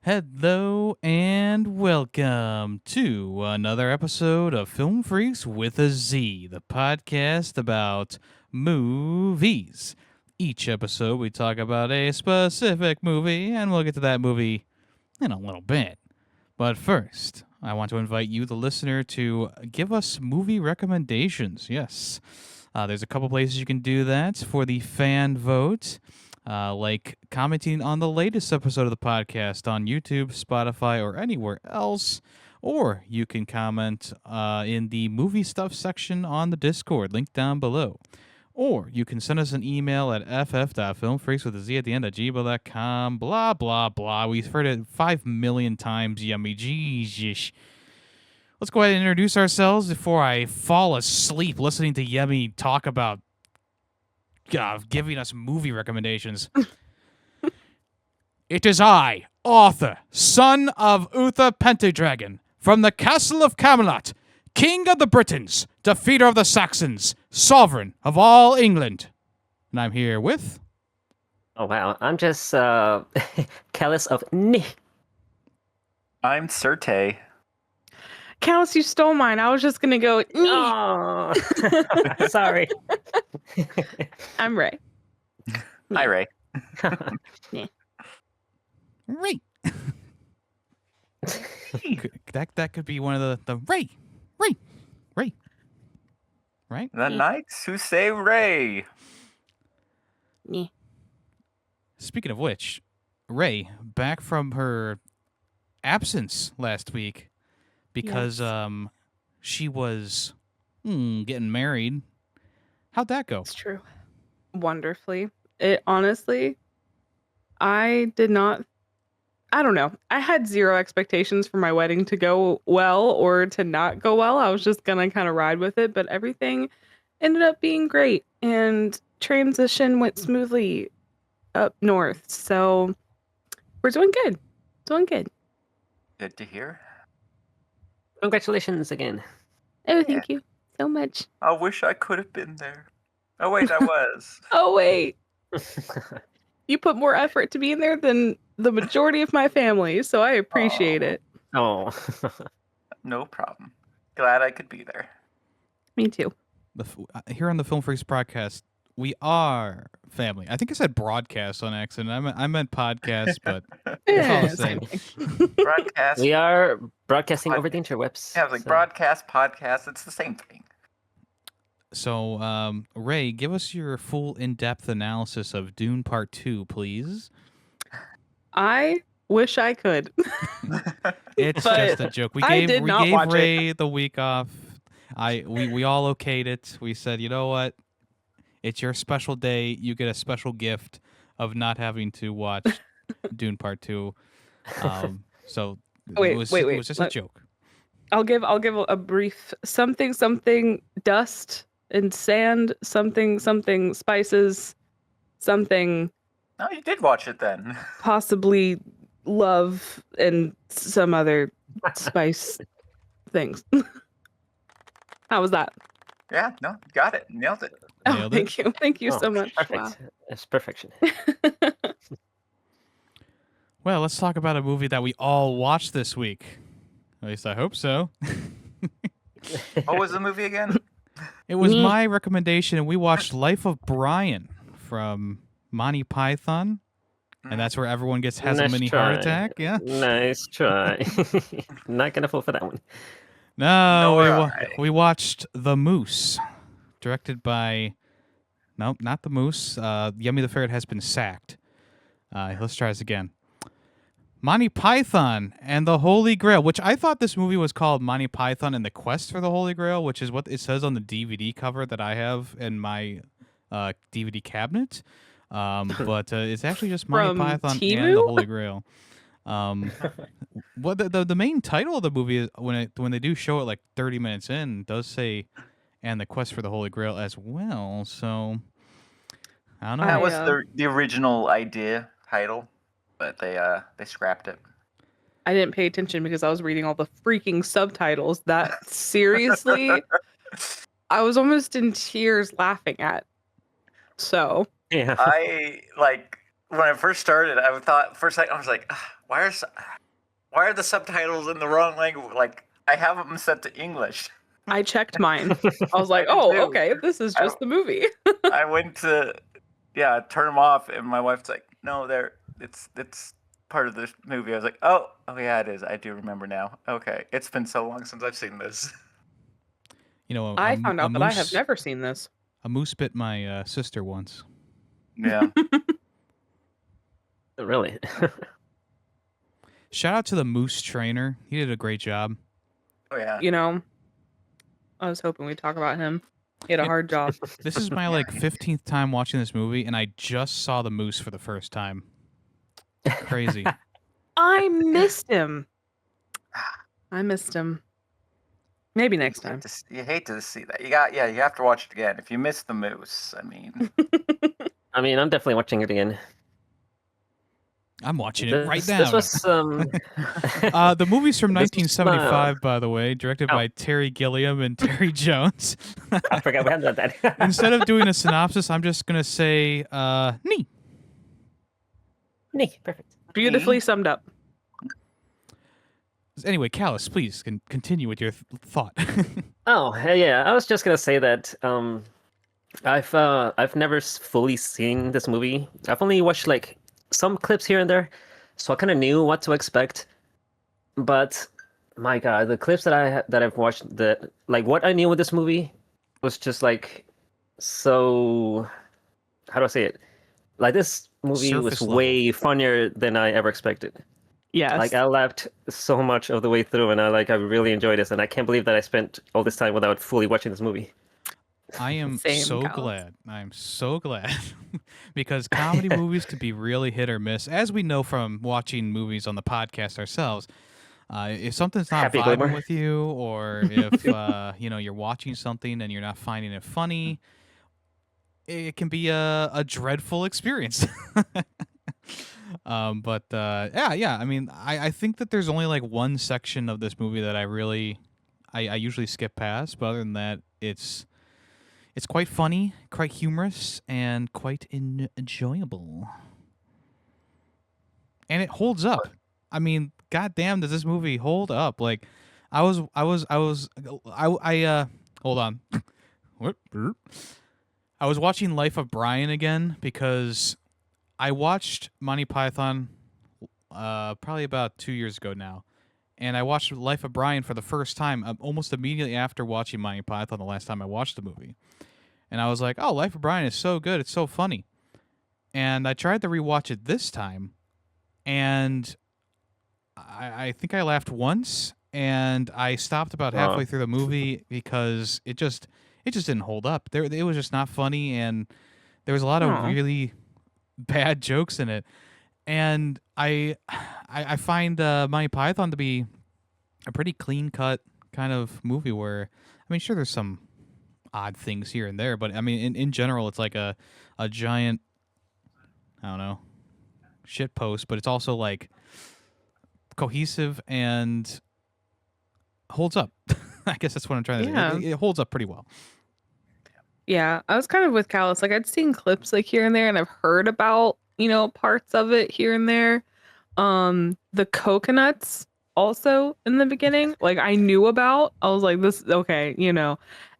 Hello and welcome to another episode of Film Freaks with a Z, the podcast about movies. Each episode we talk about a specific movie, and we'll get to that movie in a little bit. But first, I want to invite you, the listener, to give us movie recommendations. Yes, there's a couple places you can do that for the fan vote. Like commenting on the latest episode of the podcast on YouTube, Spotify, or anywhere else. Or you can comment in the movie stuff section on the Discord, link down below. Or you can send us an email at ff.filmfreaks with a Z at the end at gmail.com. Blah, blah, blah. We've heard it 5 million times, Yemmy. Jesus. Let's go ahead and introduce ourselves before I fall asleep listening to Yemmy talk about giving us movie recommendations. It is I, Arthur, son of Uther Pendragon, from the castle of Camelot, king of the Britons, defeater of the Saxons, sovereign of all England. And I'm here with... Oh, wow. I'm just Callus of I'm Surte. Callus, you stole mine. I was just going to go... Oh, sorry. I'm Ray. Hi, Ray. Ray. that could be one of the Ray. Right? The knights who say Ray. Yeah. Speaking of which, Ray, back from her absence last week because she was getting married. How'd that go? It's true. Wonderfully. It honestly, I don't know. I had zero expectations for my wedding to go well or to not go well. I was just going to kind of ride with it, but everything ended up being great and transition went smoothly up north. So we're doing good. Good to hear. Congratulations again. Oh, thank you so much. I wish I could have been there. Oh, wait, I was. Oh, wait. You put more effort to be in there than the majority of my family, so I appreciate it. Oh. No problem. Glad I could be there. Me too. Here on the Film Freaks podcast, we are family. I think I said broadcast on accident. I meant podcast, but it's all the same. Broadcast. We are broadcasting over the interwebs. Yeah, I was like, broadcast, podcast, it's the same thing. So, Ray, give us your full in-depth analysis of Dune Part 2, please. I wish I could. It's But just a joke. We I gave did not watch Ray the week off. We all okayed it. We said, you know what? It's your special day. You get a special gift of not having to watch Dune Part 2. So Wait, it was just a joke. I'll give a brief something dust and sand, something spices, something No, you did watch it then. possibly love and some other spice things. How was that? Yeah, no, you got it. Nailed it. Nailed it. Thank you so much. Perfect. Wow. It's perfection. Well, let's talk about a movie that we all watched this week. At least I hope so. What was the movie again? It was Me. my recommendation, and we watched Life of Brian from Monty Python, and that's where everyone has a Nice mini try. heart attack. Yeah. Nice try. Not gonna fall for that one. No, Nor we watched The Moose, directed by... Nope, not The Moose. Yemmy the Ferret has been sacked. Let's try this again. Monty Python and the Holy Grail, which I thought this movie was called Monty Python and the Quest for the Holy Grail, which is what it says on the DVD cover that I have in my DVD cabinet. But it's actually just Monty From Python Temu? and the Holy Grail. What the main title of the movie is when they do show it like 30 minutes in does say and the Quest for the Holy Grail as well. So I don't know. That was Yeah. the original idea title, but they scrapped it. I didn't pay attention because I was reading all the freaking subtitles. That seriously, I was almost in tears laughing at. So Yeah. I when I first started, I thought first I was like, why are the subtitles in the wrong language? Like I have them set to English. I checked mine. I was like, I did oh, too. okay, this is I- just the movie. I went to turn them off, and my wife's like, no, it's part of this movie. I was like, oh yeah, it is. I do remember now. Okay, it's been so long since I've seen this. You know, I found out that I have moose- never seen this. A moose bit my sister once. Yeah. Really? Shout out to the moose trainer. He did a great job. Oh yeah. You know, I was hoping we'd talk about him. He had a Yeah. hard job. This is my like 15th time watching this movie, and I just saw the moose for the first time. Crazy. I missed him. I missed him. Maybe next time. You hate to see that. You have to watch it again. If you miss the moose, I mean, I mean, I'm definitely watching it again. I'm watching it right now. This was The movie's from This was, 1975, by the way, directed Oh. by Terry Gilliam and Terry Jones. I forgot we had that. Instead of doing a synopsis, I'm just gonna say nee. Nick, perfect. Beautifully summed up. Anyway, Callus, please continue with your thought. Oh, yeah. I was just gonna say that I've never fully seen this movie. I've only watched like some clips here and there, so I kind of knew what to expect. But my God, the clips that I've watched, that like what I knew with this movie was just like so. How do I say it? Like this movie was Surface level. way funnier than I ever expected. Yes. Like I laughed so much of the way through, and I really enjoyed this, and I can't believe that I spent all this time without fully watching this movie. I am Same, so Callus. glad. I'm so glad because comedy movies can be really hit or miss, as we know from watching movies on the podcast ourselves. If something's not Happy vibing Gilmore. with you, or if you're watching something and you're not finding it funny, it can be a dreadful experience. Yeah. I mean, I think that there's only like one section of this movie that I usually skip past, but other than that, it's quite funny, quite humorous, and quite enjoyable. And it holds up. I mean, goddamn, does this movie hold up? Like, hold on. What? I was watching Life of Brian again because I watched Monty Python probably about 2 years ago now. And I watched Life of Brian for the first time almost immediately after watching Monty Python the last time I watched the movie. And I was like, oh, Life of Brian is so good. It's so funny. And I tried to rewatch it this time. And I think I laughed once. And I stopped about halfway through the movie because it just didn't hold up. It was just not funny. And there was a lot of Aw. really bad jokes in it. And I find Monty Python to be a pretty clean-cut kind of movie where, I mean, sure, there's some odd things here and there, but I mean, in general, it's like a giant, I don't know, shit post, but it's also like cohesive and holds up. I guess that's what I'm trying to Yeah. say. It holds up pretty well. Yeah, I was kind of with Callus. Like I'd seen clips like here and there, and I've heard about parts of it here and there. The coconuts also in the beginning, like I knew about. I was like, this okay,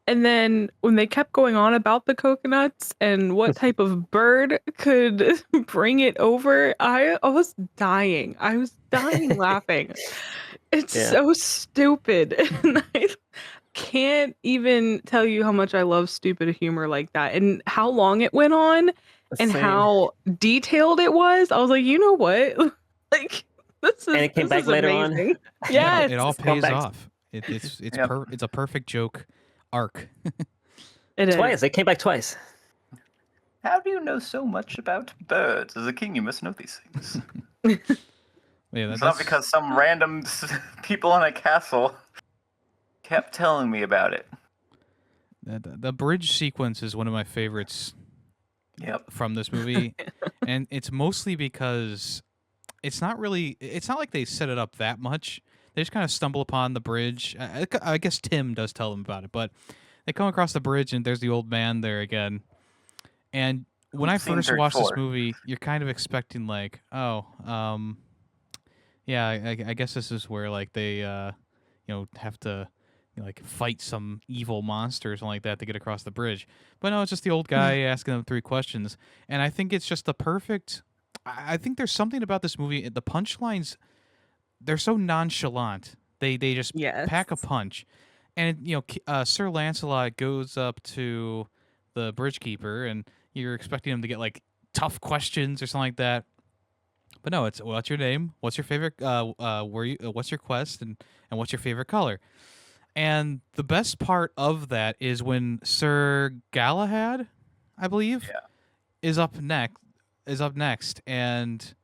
And then when they kept going on about the coconuts and what type of bird could bring it over, I was dying. I was dying laughing. It's Yeah. so stupid. And I can't even tell you how much I love stupid humor like that and how long it went on and Same. how detailed it was. I was like, you know what? Like this is And it came this back is later on. amazing. Yes. It all Come pays back. off. It's Yep. it's a perfect joke arc. It is. Twice. It came back twice. How do you know so much about birds? As a king, you must know these things. Yeah, It's not because some random people in a castle kept telling me about it. the bridge sequence is one of my favorites Yep. from this movie, and it's mostly because it's not like they set it up that much. They just kind of stumble upon the bridge. I guess Tim does tell them about it, but they come across the bridge and there's the old man there again. And when I Seen first watched this 34. movie, you're kind of expecting like, oh, yeah, I guess this is where like they, have to like fight some evil monster or something like that to get across the bridge. But no, it's just the old guy asking them 3 questions, and I think it's just the perfect. I think there's something about this movie. The punchlines, they're so nonchalant. They just Yes. pack a punch, and Sir Lancelot goes up to the bridge keeper, and you're expecting him to get like tough questions or something like that. But no, it's what's your name? What's your favorite? What's your quest? And what's your favorite color? And the best part of that is when Sir Galahad, I believe, Yeah. is up next. And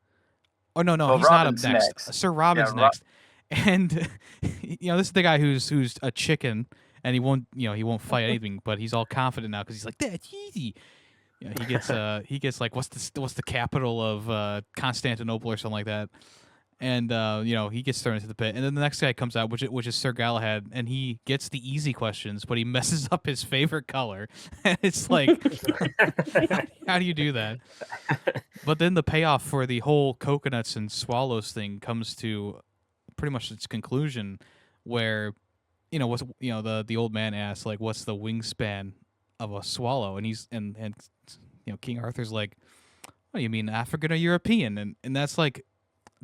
oh no, Well, he's not up Robin's next. next. Sir Robin's Rob- next, and this is the guy who's a chicken, and he won't fight anything, but he's all confident now because he's like, that's easy. He gets like what's the capital of Constantinople or something like that, and he gets thrown into the pit, and then the next guy comes out, which is Sir Galahad, and he gets the easy questions, but he messes up his favorite color, and it's like, how do you do that? But then the payoff for the whole coconuts and swallows thing comes to pretty much its conclusion, where the old man asks like, what's the wingspan of a swallow, and King Arthur's like, what do you mean, African or European? And that's like,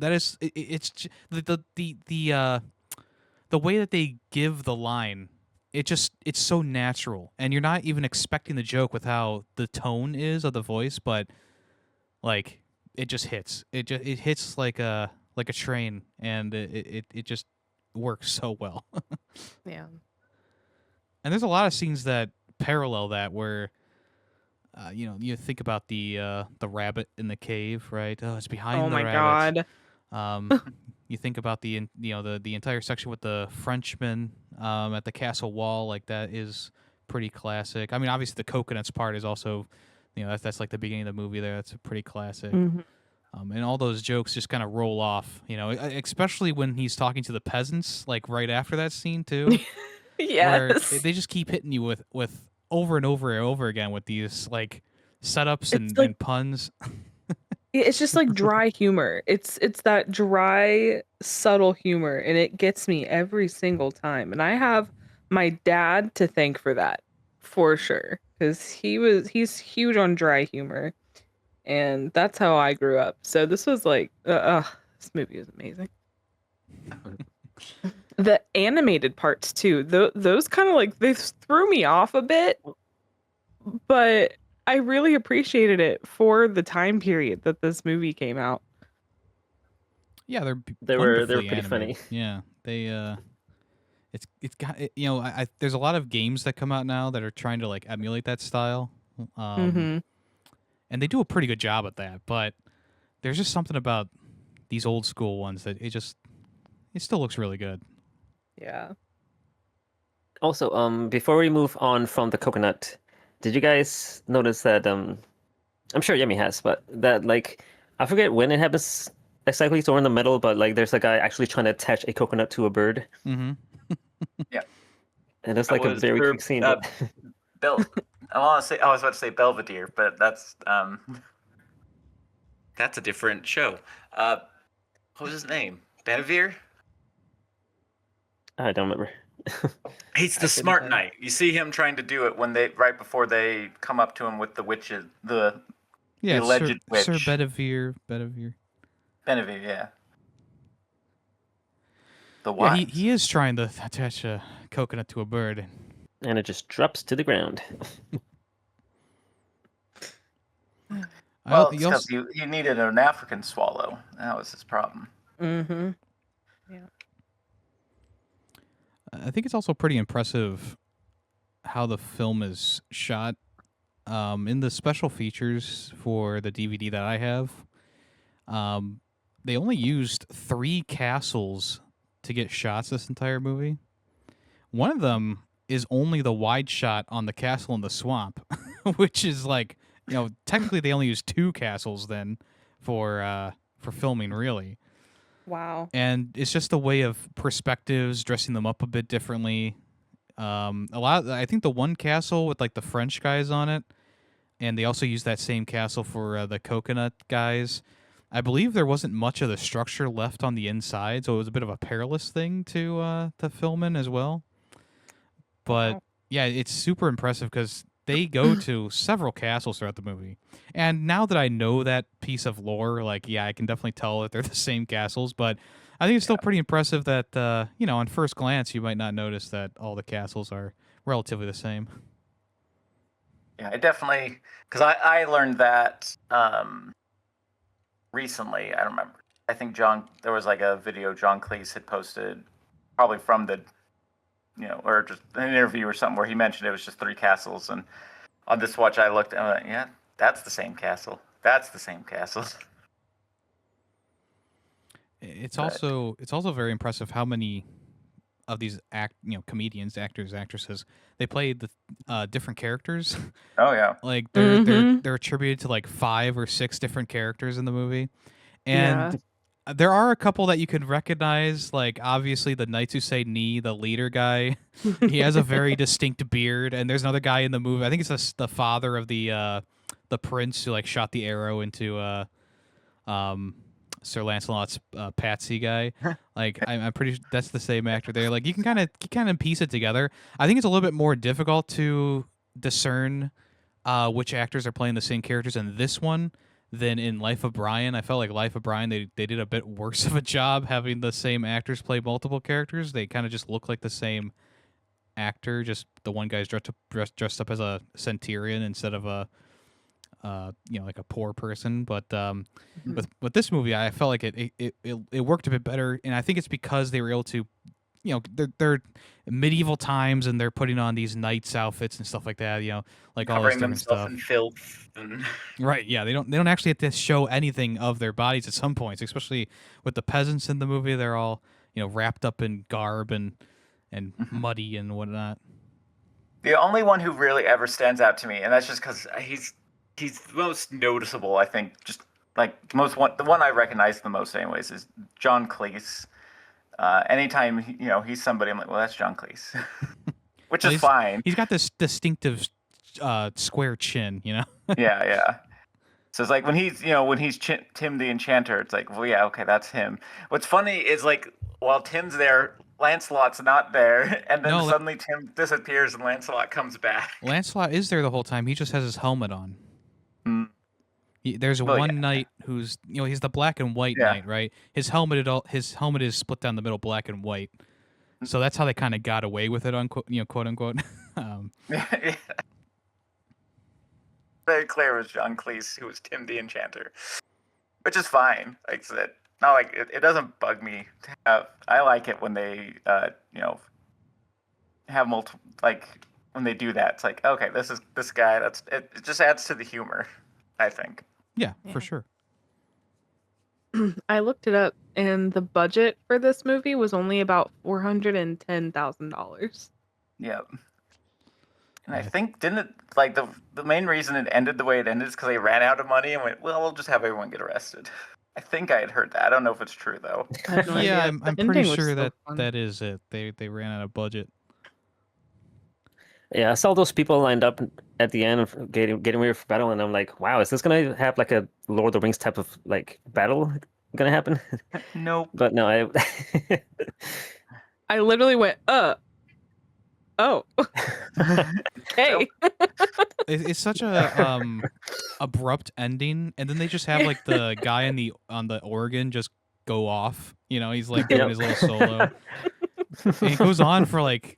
it's the way that they give the line, it's so natural, and you're not even expecting the joke with how the tone is of the voice, but like it just hits. It hits like a train, and it just works so well. Yeah. And there's a lot of scenes that parallel that, where you think about the rabbit in the cave, right? Oh, it's behind Oh the my rabbit. God. You think about the entire section with the Frenchman at the castle wall, like that is pretty classic. I mean, obviously the coconuts part is also, that's like the beginning of the movie there. That's a pretty classic. Mhm. And all those jokes just kind of roll off, especially when he's talking to the peasants, like right after that scene too. Where Yes. they just keep hitting you with over and over and over again with these like setups It's like- and puns. It's just like dry humor. It's that dry, subtle humor, and it gets me every single time. And I have my dad to thank for that, for sure, because he's huge on dry humor, and that's how I grew up. So this was like, this movie is amazing. The animated parts too, those kind of like, they threw me off a bit, but I really appreciated it for the time period that this movie came out. Yeah, They were wonderfully pretty funny. animated. Yeah, they it's got there's a lot of games that come out now that are trying to like emulate that style, Mhm. and they do a pretty good job at that. But there's just something about these old school ones that it still looks really good. Yeah. Also, before we move on from the coconut, did you guys notice that? I'm sure Yemmy has, but that like I forget when it happens exactly. So we're in the middle, but like there's a guy actually trying to attach a coconut to a bird, Mm-hmm. and it's That like a was very for, quick scene. Bel- I was about to say Belvedere, but that's a different show. What was his name? Benevere? I don't remember. He's I the couldn't smart tell you. knight. You see him trying to do it when right before they come up to him with the witches, the Yeah, alleged witch. Sir Bedivere. Benevere, yeah. The Yeah, wise. he is trying to attach a coconut to a bird. And it just drops to the ground. Well, it's because he needed an African swallow. That was his problem. Mm-hmm. I think it's also pretty impressive how the film is shot. In the special features for the DVD that I have, they only used 3 castles to get shots this entire movie. One of them is only the wide shot on the castle in the swamp, which is like, technically they only used 2 castles then for filming, really. Wow. And it's just a way of perspectives, dressing them up a bit differently. I think the one castle with like the French guys on it, and they also used that same castle for the coconut guys. I believe there wasn't much of the structure left on the inside, so it was a bit of a perilous thing to film in as well. But Wow. yeah, it's super impressive because they go to several castles throughout the movie. And now that I know that piece of lore, like, yeah, I can definitely tell that they're the same castles. But I think it's still pretty impressive that, on first glance, you might not notice that all the castles are relatively the same. Yeah, I definitely, because I learned that recently. I don't remember. I think there was like a video John Cleese had posted, probably from the, or just an interview or something where he mentioned it was just 3 castles. And on this watch, I looked and I'm like, yeah, that's the same castle. That's the same castle. It's also very impressive how many of these comedians, actors, actresses, they play the different characters. Oh yeah. Like Mhm. they're attributed to like 5 or 6 different characters in the movie, and Yeah. there are a couple that you could recognize. Like obviously the Knights Who Say Knee, the leader guy, he has a very distinct beard. And there's another guy in the movie. I think it's the father of the prince who like shot the arrow into um Sir Lancelot's Patsy guy. Like I'm pretty that's the same actor there. Like you can kind of piece it together. I think it's a little bit more difficult to discern which actors are playing the same characters in this one than in Life of Brian. I felt like Life of Brian they did a bit worse of a job having the same actors play multiple characters. They kind of just look like the same actor, just the one guy's dressed up as a centurion instead of a like a poor person. But with this movie, I felt like it worked a bit better, and I think it's because they were able to, they're medieval times and they're putting on these knights outfits and stuff like that. Like all this Covering different themselves stuff. in filth. And... Right? Yeah, they don't actually have to show anything of their bodies at some points, especially with the peasants in the movie. They're all wrapped up in garb and muddy and whatnot. The only one who really ever stands out to me, and that's just because he's the most noticeable, I think, just like the one I recognize the most anyways, is John Cleese. Anytime he's somebody, I'm like, well, that's John Cleese, which is fine. He's got this distinctive square chin, Yeah. So it's like when he's Tim the Enchanter, it's like, well, yeah, okay, that's him. What's funny is like while Tim's there, Lancelot's not there, and then suddenly Tim disappears and Lancelot comes back. Lancelot is there the whole time. He just has his helmet on. Mm. There's one knight who's he's the black and white knight, right? His helmet is split down the middle, black and white. So that's how they kind of got away with it, quote unquote. Yeah. Very clear it was John Cleese who was Tim the Enchanter, which is fine. Like I said, not like it doesn't bug me to have. I like it when they have multiple, like when they do that. It's like, okay, this is this guy. It just adds to the humor, I think. Yeah, for sure. I looked it up, and the budget for this movie was only about $410,000. Yeah. And I think didn't it like the main reason it ended the way it ended is because they ran out of money and went, well, we'll just have everyone get arrested. I think I had heard that. I don't know if it's true though. I have no idea. Yeah, The I'm ending pretty was sure so that fun. that is it. They ran out of budget. Yeah, I saw those people lined up at the end of getting ready for battle, and I'm like, wow, is this gonna have like a Lord of the Rings type of like battle gonna happen? Nope. But no, I I literally went, oh. Hey. It's such a abrupt ending, and then they just have like the guy on the organ just go off. He's like doing his little solo, and it goes on for like.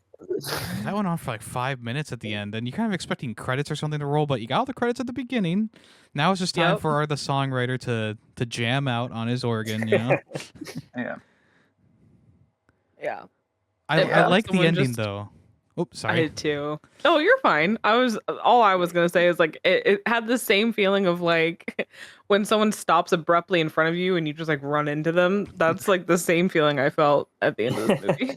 That went on for like 5 minutes at the end, and you're kind of expecting credits or something to roll, but you got all the credits at the beginning. Now it's just time for the songwriter to jam out on his organ, Yeah. Yeah. I like the ending though. Oops, sorry. I did too. Oh, you're fine. All I was gonna say is like it had the same feeling of like when someone stops abruptly in front of you and you just like run into them. That's like the same feeling I felt at the end of this movie.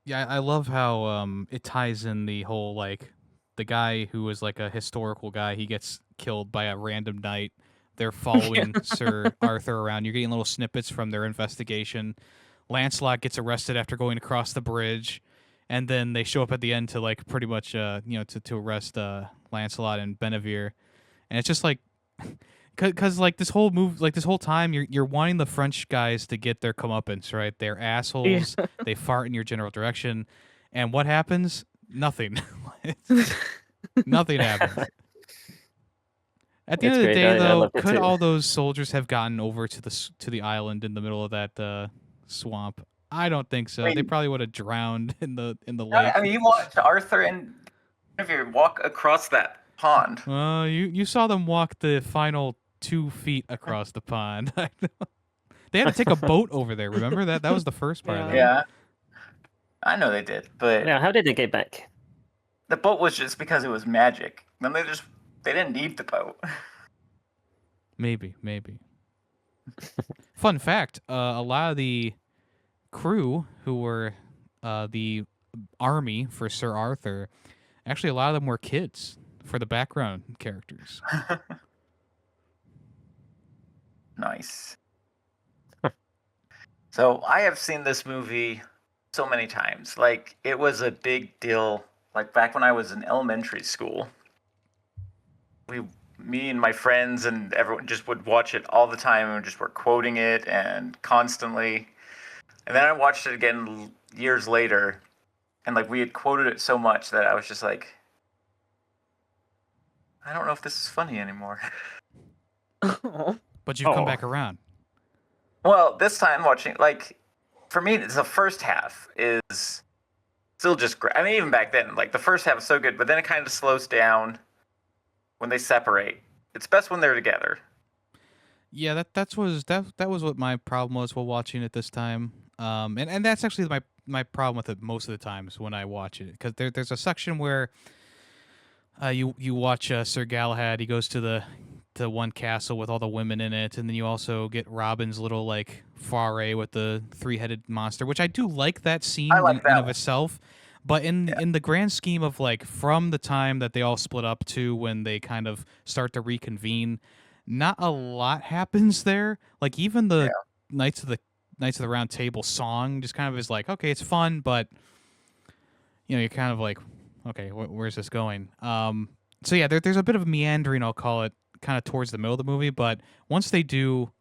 Yeah, I love how it ties in the whole like the guy who was like a historical guy, he gets killed by a random knight. They're following Sir Arthur around. You're getting little snippets from their investigation. Lancelot gets arrested after going across the bridge, and then they show up at the end to like pretty much to arrest Lancelot and Benevere, and it's just like. Because like this whole move, like this whole time, you're wanting the French guys to get their comeuppance, right? They're assholes. They fart in your general direction, and what happens? Nothing. Nothing happens. At the end of the great. day, I though, loved it could too. all those soldiers have gotten over to the island in the middle of that swamp? I don't think so. I They mean- probably would have drowned in the lake. I mean, you watch Arthur and Guinevere walk across that pond. You saw them walk the final 2 feet across the pond. They had to take a boat over there. Remember that? That was the first part of that. Yeah, I know they did, but Now, how did they get back? the boat was just because it was magic. Then they didn't need the boat. Maybe. Fun fact: a lot of the crew who were the army for Sir Arthur, actually a lot of them were kids for the background characters. Nice. So I have seen this movie so many times. Like, it was a big deal. Like, back when I was in elementary school, me and my friends and everyone just would watch it all the time and just were quoting it and constantly. And then I watched it again years later, and like we had quoted it so much that I was just like, I don't know if this is funny anymore. But you've come Oh. back around. Well, this time watching, like, for me, the first half is still just great. I mean, even back then, like, the first half is so good, but then it kind of slows down when they separate. It's best when they're together. Yeah, that was what my problem was while watching it this time. And that's actually my problem with it most of the times when I watch it, because there's a section where you watch Sir Galahad. He goes to the one castle with all the women in it, and then you also get Robin's little like foray with the 3-headed monster, which I do like that scene I like in that of one. itself. But in the grand scheme of like from the time that they all split up to when they kind of start to reconvene, not a lot happens there. Like even the Knights of the Round Table song just kind of is like, okay, it's fun, but you're kind of like, okay, where's this going? So yeah, there's a bit of meandering, I'll call it, kind of towards the middle of the movie, but once they do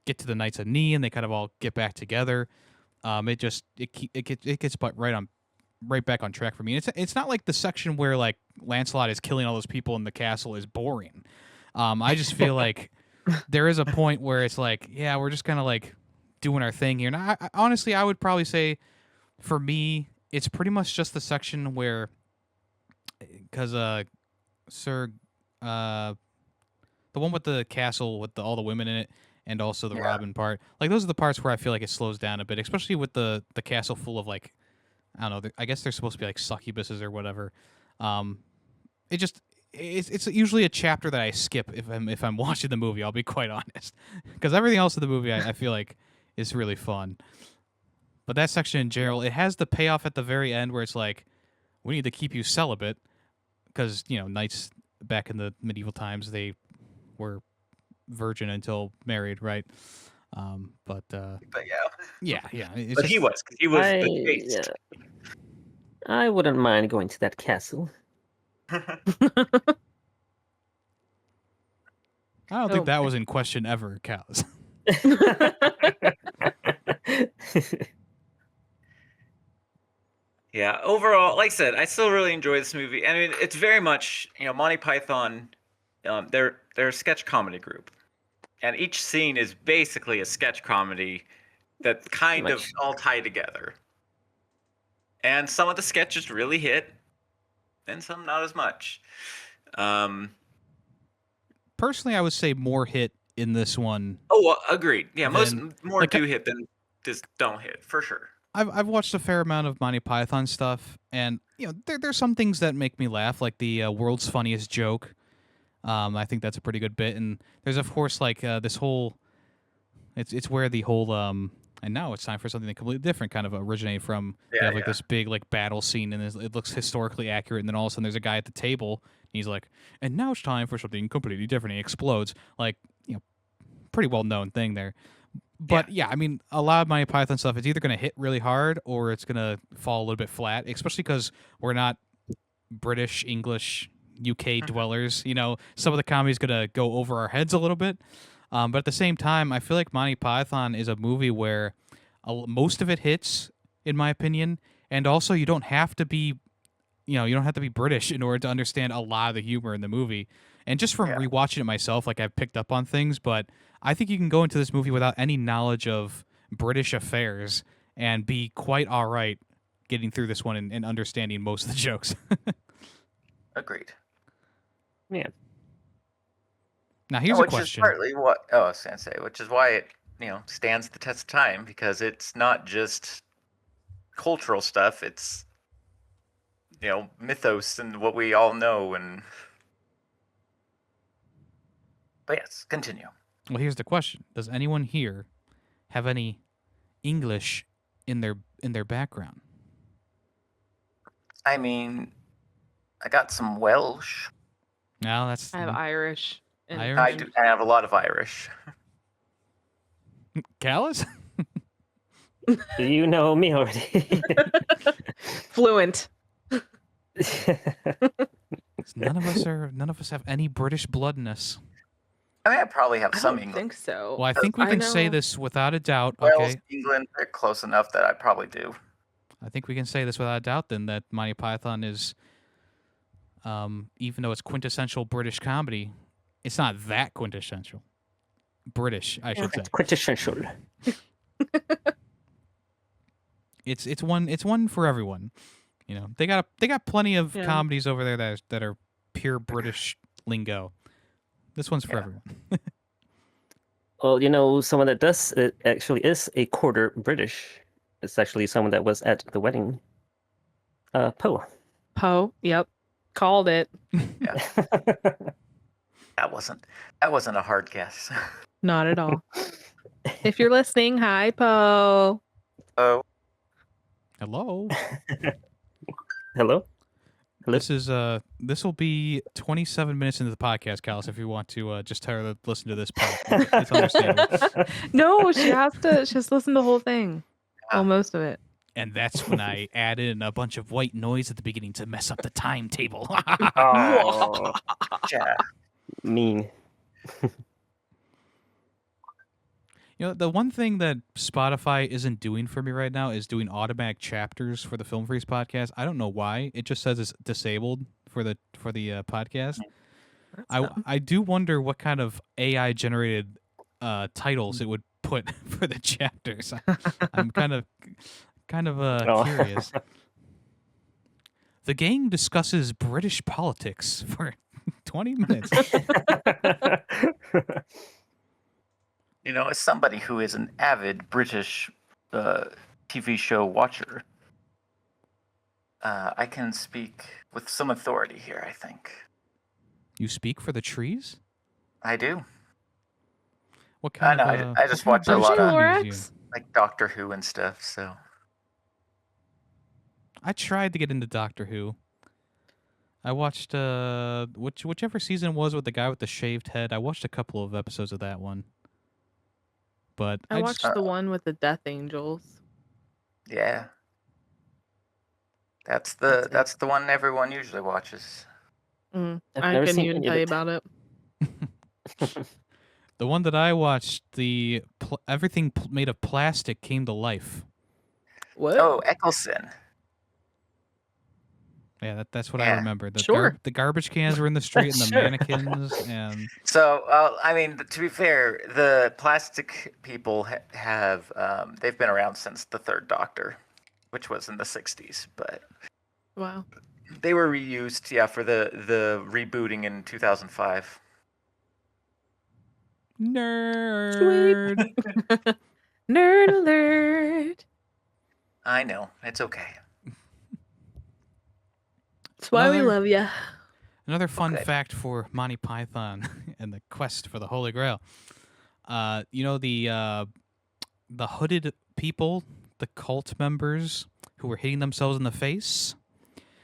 get to the Knights of Knee and they kind of all get back together, it gets right back on track for me. It's not like the section where like Lancelot is killing all those people in the castle is boring. I just feel like there is a point where it's like, yeah, we're just kind of like doing our thing here. And honestly, I would probably say for me, it's pretty much just the section where, because Sir, the one with the castle with all the women in it, and also the Robin part, like those are the parts where I feel like it slows down a bit, especially with the castle full of like, I don't know, I guess they're supposed to be like succubuses or whatever. It's usually a chapter that I skip if I'm watching the movie. I'll be quite honest, because everything else in the movie I feel like is really fun. But that section in general, it has the payoff at the very end where it's like, we need to keep you celibate, because knights back in the medieval times, they were virgin until married, right? But yeah. yeah. But he was the taste. I wouldn't mind going to that castle. I don't think that was in question ever, Cows. Yeah, overall, like I said, I still really enjoy this movie. I mean, it's very much, Monty Python, they're a sketch comedy group. And each scene is basically a sketch comedy that kind of all tie together. And some of the sketches really hit, and some not as much. Personally, I would say more hit in this one. Oh, well, agreed. Yeah, more like, do hit than just don't hit, for sure. I've watched a fair amount of Monty Python stuff, and there's some things that make me laugh, like the world's funniest joke. I think that's a pretty good bit, and there's of course like this whole, it's where the whole and now it's time for something that completely different kind of originate from. They have like this big like battle scene, and it looks historically accurate, and then all of a sudden there's a guy at the table, and he's like, and now it's time for something completely different. And he explodes, like pretty well known thing there. But yeah, I mean, a lot of Monty Python stuff is either going to hit really hard or it's going to fall a little bit flat, especially because we're not British, English, UK dwellers. You know, some of the comedy is going to go over our heads a little bit. But at the same time, I feel like Monty Python is a movie where most of it hits, in my opinion, and also you don't have to be, you don't have to be British in order to understand a lot of the humor in the movie. And just from rewatching it myself, like I've picked up on things, but I think you can go into this movie without any knowledge of British affairs and be quite all right getting through this one and understanding most of the jokes. Agreed. Yeah. Now here's a Which question. is partly what I was going to say, which is why it stands the test of time, because it's not just cultural stuff; it's mythos and what we all know. But yes, continue. Well, here's the question: does anyone here have any English in their background? I mean, I got some Welsh. No, that's I have Irish. and Irish? I do. I have a lot of Irish. Callus. You know me already. Fluent. None of us have any British blood in us. I mean, I probably have I some don't English. think so. Well, I think we I can say know- this without a doubt. Wales, Okay, England, they're close enough that I probably do. I think we can say this without a doubt. Then that Monty Python is, even though it's quintessential British comedy, it's not that quintessential British. I should say Quintessential. it's one for everyone. They got plenty of Yeah. comedies over there that are pure British lingo. This one's for everyone. Well, someone that does it actually is a quarter British. It's actually someone that was at the wedding. Poe. Poe. Yep. Called it. That wasn't a hard guess. Not at all. If you're listening, hi, Poe. Oh, Hello. Hello? This will be 27 minutes into the podcast, Callus, if you want to just try to listen to this part. It's understandable. No, she has to listen to the whole thing. Well, most of it. And that's when I add in a bunch of white noise at the beginning to mess up the timetable. Oh, yeah. mean. The one thing that Spotify isn't doing for me right now is doing automatic chapters for the Film Freaks podcast. I don't know why. It just says it's disabled for the podcast. I do wonder what kind of AI generated titles it would put for the chapters. I'm kind of curious. The gang discusses British politics for 20 minutes. As somebody who is an avid British TV show watcher, I can speak with some authority here, I think. You speak for the trees? I do. What kind I of? know, I just what watch a kind lot of- comedies do you- Like Doctor Who and stuff, so. I tried to get into Doctor Who. I watched whichever season it was with the guy with the shaved head. I watched a couple of episodes of that one. But I watched the one with the Death Angels. Yeah. That's the one everyone usually watches. I've I never couldn't seen even any of tell you it. about it. the one that I watched, everything made of plastic came to life. What? Oh, Eccleston. Yeah, that's what I Yeah. remember. Sure. The garbage cans were in the street and the Sure. mannequins and So, I mean, to be fair, the plastic people have they've been around since the Third Doctor, which was in the 60s, but Wow. they were reused, for the rebooting in 2005. nerd. Nerd alert. I know, it's okay. That's why we Another- love you. Another fun Okay. fact for Monty Python and the quest for the Holy Grail. The hooded people, the cult members who were hitting themselves in the face.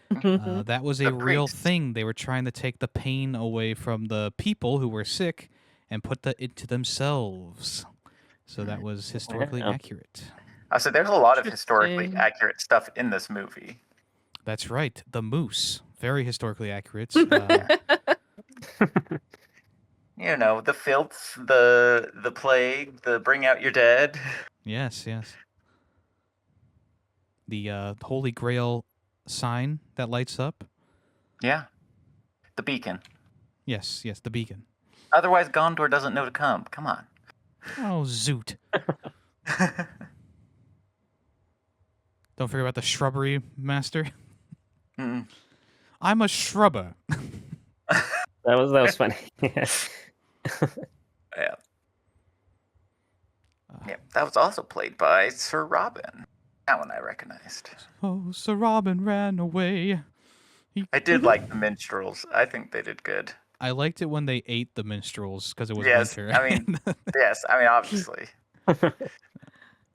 That was a The real priests. thing. They were trying to take the pain away from the people who were sick and put that into themselves. So that was historically Yeah. accurate. I said there's a lot of historically Interesting. accurate stuff in this movie. That's right. The moose, very historically accurate. You know, the filth, the plague, the bring out your dead. Yes, yes. The Holy Grail sign that lights up. Yeah. The beacon. Yes, yes, the beacon. Otherwise, Gondor doesn't know to come. Come on. Oh, zoot. Don't forget about the shrubbery master. Mm. I'm a shrubber. That was funny. Yeah. Yeah. Yeah. That was also played by Sir Robin. That one I recognized. Oh, Sir Robin ran away. I did like the minstrels. I think they did good. I liked it when they ate the minstrels because it was Yes, winter. I mean, yes, I mean, obviously.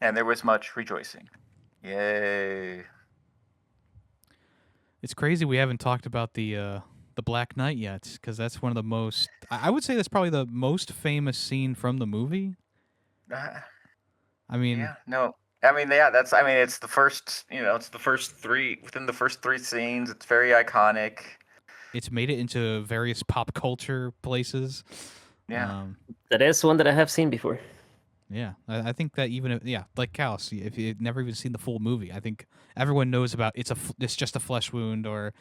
And there was much rejoicing. Yay. It's crazy we haven't talked about the Black Knight yet, because that's one of the most. I would say that's probably the most famous scene from the movie. I mean, Yeah, no. I mean, yeah, I mean, it's the first, it's the first three, within the first three scenes. It's very iconic. it's made it into various pop culture places. Yeah. That is one that I have seen before. Yeah, I think that like Callus, if you've never even seen the full movie, I think everyone knows about it's just a flesh wound, or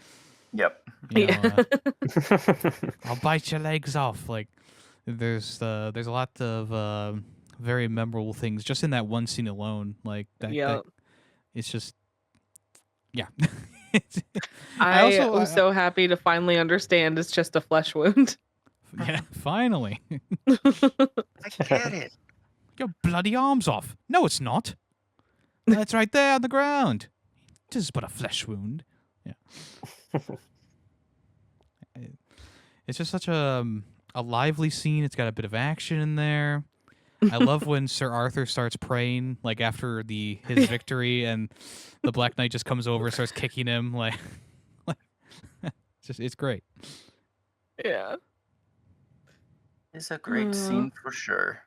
Yep. you know, Yeah. I'll bite your legs off. Like there's a lot of very memorable things just in that one scene alone. Like that, Yeah. it's just yeah. I also- am so happy to finally understand it's just a flesh wound. Yeah, finally. I get it. Your bloody arm's off. No, it's not. That's right there on the ground. This is but a flesh wound. Yeah. It's just such a lively scene. It's got a bit of action in there. I love when Sir Arthur starts praying, like after his victory, and the Black Knight just comes over and starts kicking him. Like it's great. Yeah. It's a great scene for sure.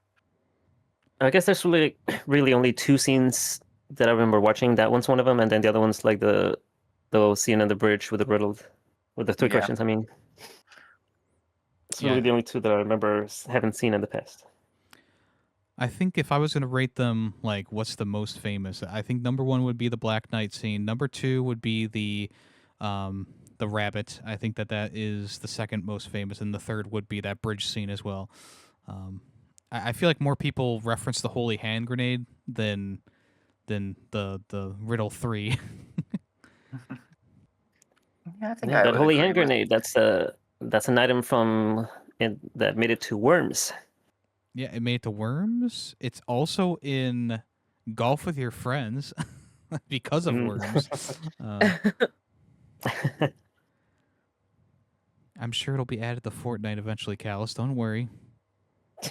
I guess there's really only two scenes that I remember watching. That one's one of them, and then the other one's like the scene on the bridge with the three Yeah. questions. I mean, it's Yeah. really the only two that I remember haven't seen in the past. I think if I was going to rate them, like, what's the most famous? I think number one would be the Black Knight scene. Number two would be the rabbit. I think that is the second most famous, and the third would be that bridge scene as well. I feel like more people reference the holy hand grenade than the riddle 3. Yeah, I think Yeah, I that would holy agree hand with- grenade. That's an item that made it to Worms. Yeah, it made it to Worms. It's also in Golf with Your Friends because of Worms. I'm sure it'll be added to Fortnite eventually, Callus. Don't worry.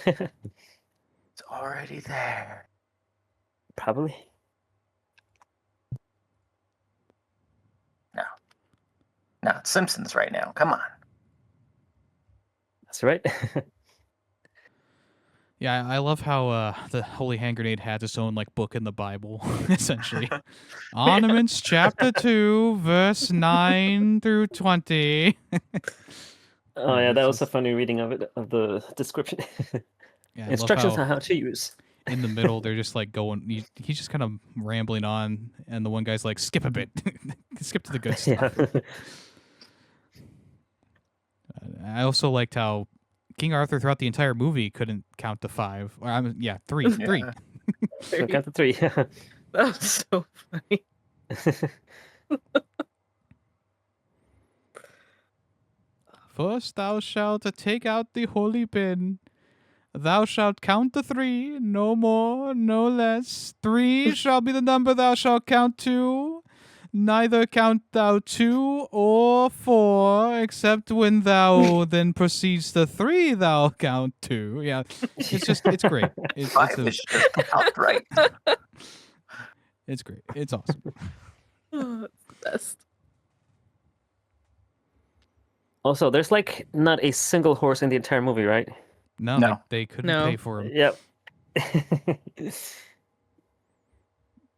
It's already there. Probably. No, it's Simpsons right now. Come on. That's right. Yeah, I love how the Holy Hand Grenade has its own like book in the Bible, essentially. Ornaments, chapter 2, verse 9 through 20. Oh yeah, it's that was a just- funny reading of the description. Yeah, I love Instructions how on how to use. in the middle they're just like going. He's just kind of rambling on, and the one guy's like, "Skip a bit, skip to the good stuff." Yeah. I also liked how King Arthur throughout the entire movie couldn't count to 5. Or three. Yeah. So count to 3. That was so funny. First thou shalt take out the holy bin. Thou shalt count to 3, no more, no less. 3 shall be the number thou shalt count to. Neither count thou 2 or 4, except when thou then proceeds to 3, thou count 2. Yeah, it's great. It's 5 is just outright. it's great. It's awesome. Oh, it's the best. Also, there's like not a single horse in the entire movie, right? No, No. they couldn't No. pay for him. Yep.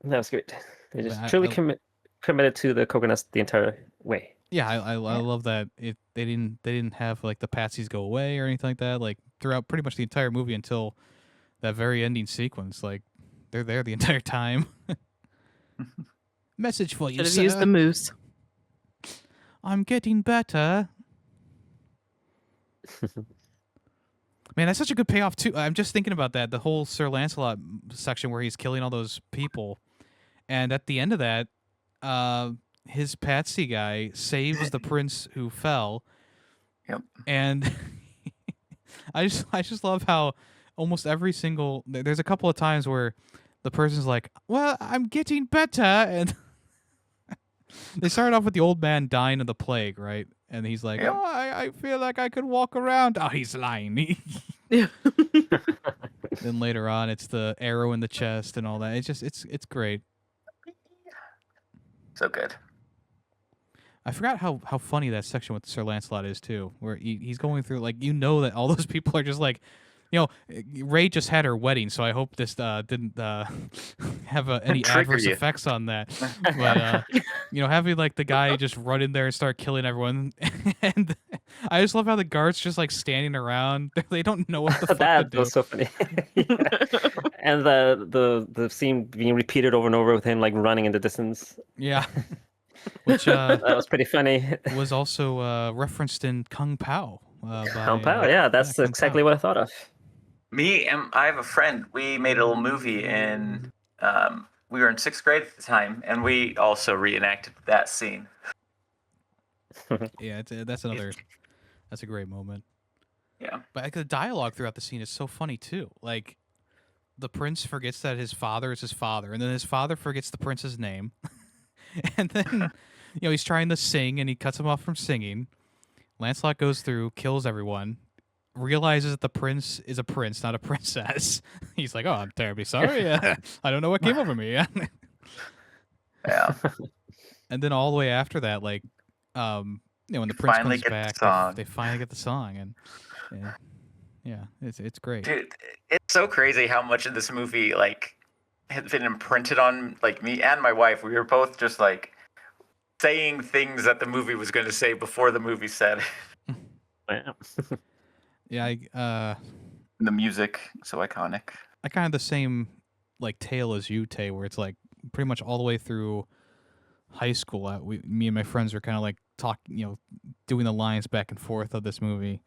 That was great. They just I- truly I- committed to the coconuts the entire way. Yeah, I love that they didn't have like the patsies go away or anything like that. Like throughout pretty much the entire movie until that very ending sequence, like they're there the entire time. Message for you, Should have sir. used the moose. I'm getting better. Man, that's such a good payoff too. I'm just thinking about that. The whole Sir Lancelot section where he's killing all those people, and at the end of that, his patsy guy saves the prince who fell. Yep. And I just love how almost every single there's a couple of times where the person's like, "Well, I'm getting better," and they started off with the old man dying of the plague, right? And he's like, Yep. "Oh, I feel like I could walk around." Oh, he's lying. Then later on, it's the arrow in the chest and all that. It's great. So good. I forgot how funny that section with Sir Lancelot is too, where he's going through like that all those people are just like, Ray just had her wedding, so I hope this didn't have any Trigger adverse you. effects on that. But having like the guy just run in there and start killing everyone, and I just love how the guards just like standing around. They don't know what the fuck to That do. was so funny. Yeah. And the scene being repeated over and over with him like running in the distance. Yeah, which That was pretty funny. was also referenced in Kung Pao. Kung Pao, yeah, that's Kung exactly Pao. what I thought of. Me and I have a friend. We made a little movie in. We were in 6th grade at the time, and we also reenacted that scene. Yeah, that's a great moment. Yeah. But like, the dialogue throughout the scene is so funny too. Like the prince forgets that his father is his father, and then his father forgets the prince's name, and then he's trying to sing, and he cuts him off from singing. Lancelot goes through, kills everyone, realizes that the prince is a prince, not a princess. He's like, "Oh, I'm terribly sorry. I don't know what came over me." Yeah. And then all the way after that, like, when the prince Finally comes get the back, song. they finally get the song, and yeah, it's great. Dude, it's so crazy how much of this movie like has been imprinted on like me and my wife. We were both just like saying things that the movie was going to say before the movie said. Yeah. Yeah, The music, so iconic. I kind of the same like tale as you, Tay, where it's like pretty much all the way through high school. Me and my friends were kind of like doing the lines back and forth of this movie.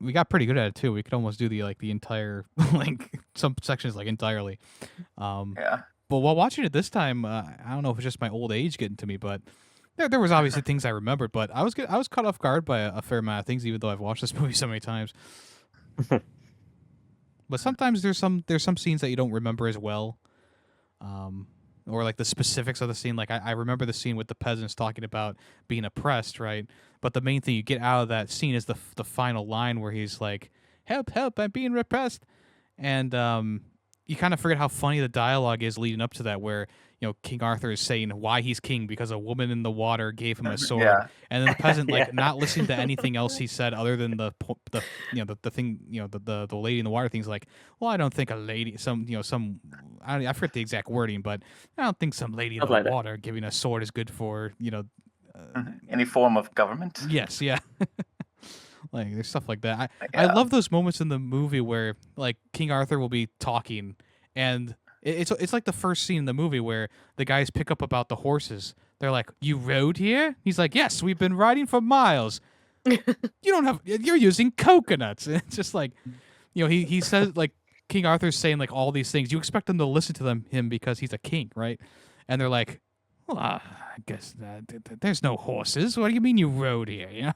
We got pretty good at it too. We could almost do the entire like some sections like entirely. Yeah. But while watching it this time, I don't know if it's just my old age getting to me, but there was obviously things I remembered, but I was caught off guard by a fair amount of things, even though I've watched this movie so many times. But sometimes there's some scenes that you don't remember as well, or like the specifics of the scene. Like I remember the scene with the peasants talking about being oppressed, right? But the main thing you get out of that scene is the final line where he's like, "Help, help! I'm being repressed," and you kind of forget how funny the dialogue is leading up to that, where King Arthur is saying why he's king because a woman in the water gave him a sword, Yeah. and then the peasant like Yeah. not listening to anything else he said other than the thing the lady in the water thing's like, well, I don't think a lady I forget the exact wording, but I don't think some lady in Something the like that. water giving a sword is good for Any form of government. yes, yeah. Like there's stuff like that. I Yeah. love those moments in the movie where like King Arthur will be talking, and it's like the first scene in the movie where the guys pick up about the horses. They're like, "You rode here?" He's like, "Yes, we've been riding for miles." You're using coconuts. And it's just like, he says like King Arthur's saying like all these things. You expect them to listen to him because he's a king, right? And they're like, "Well, I guess there's no horses. What do you mean you rode here?"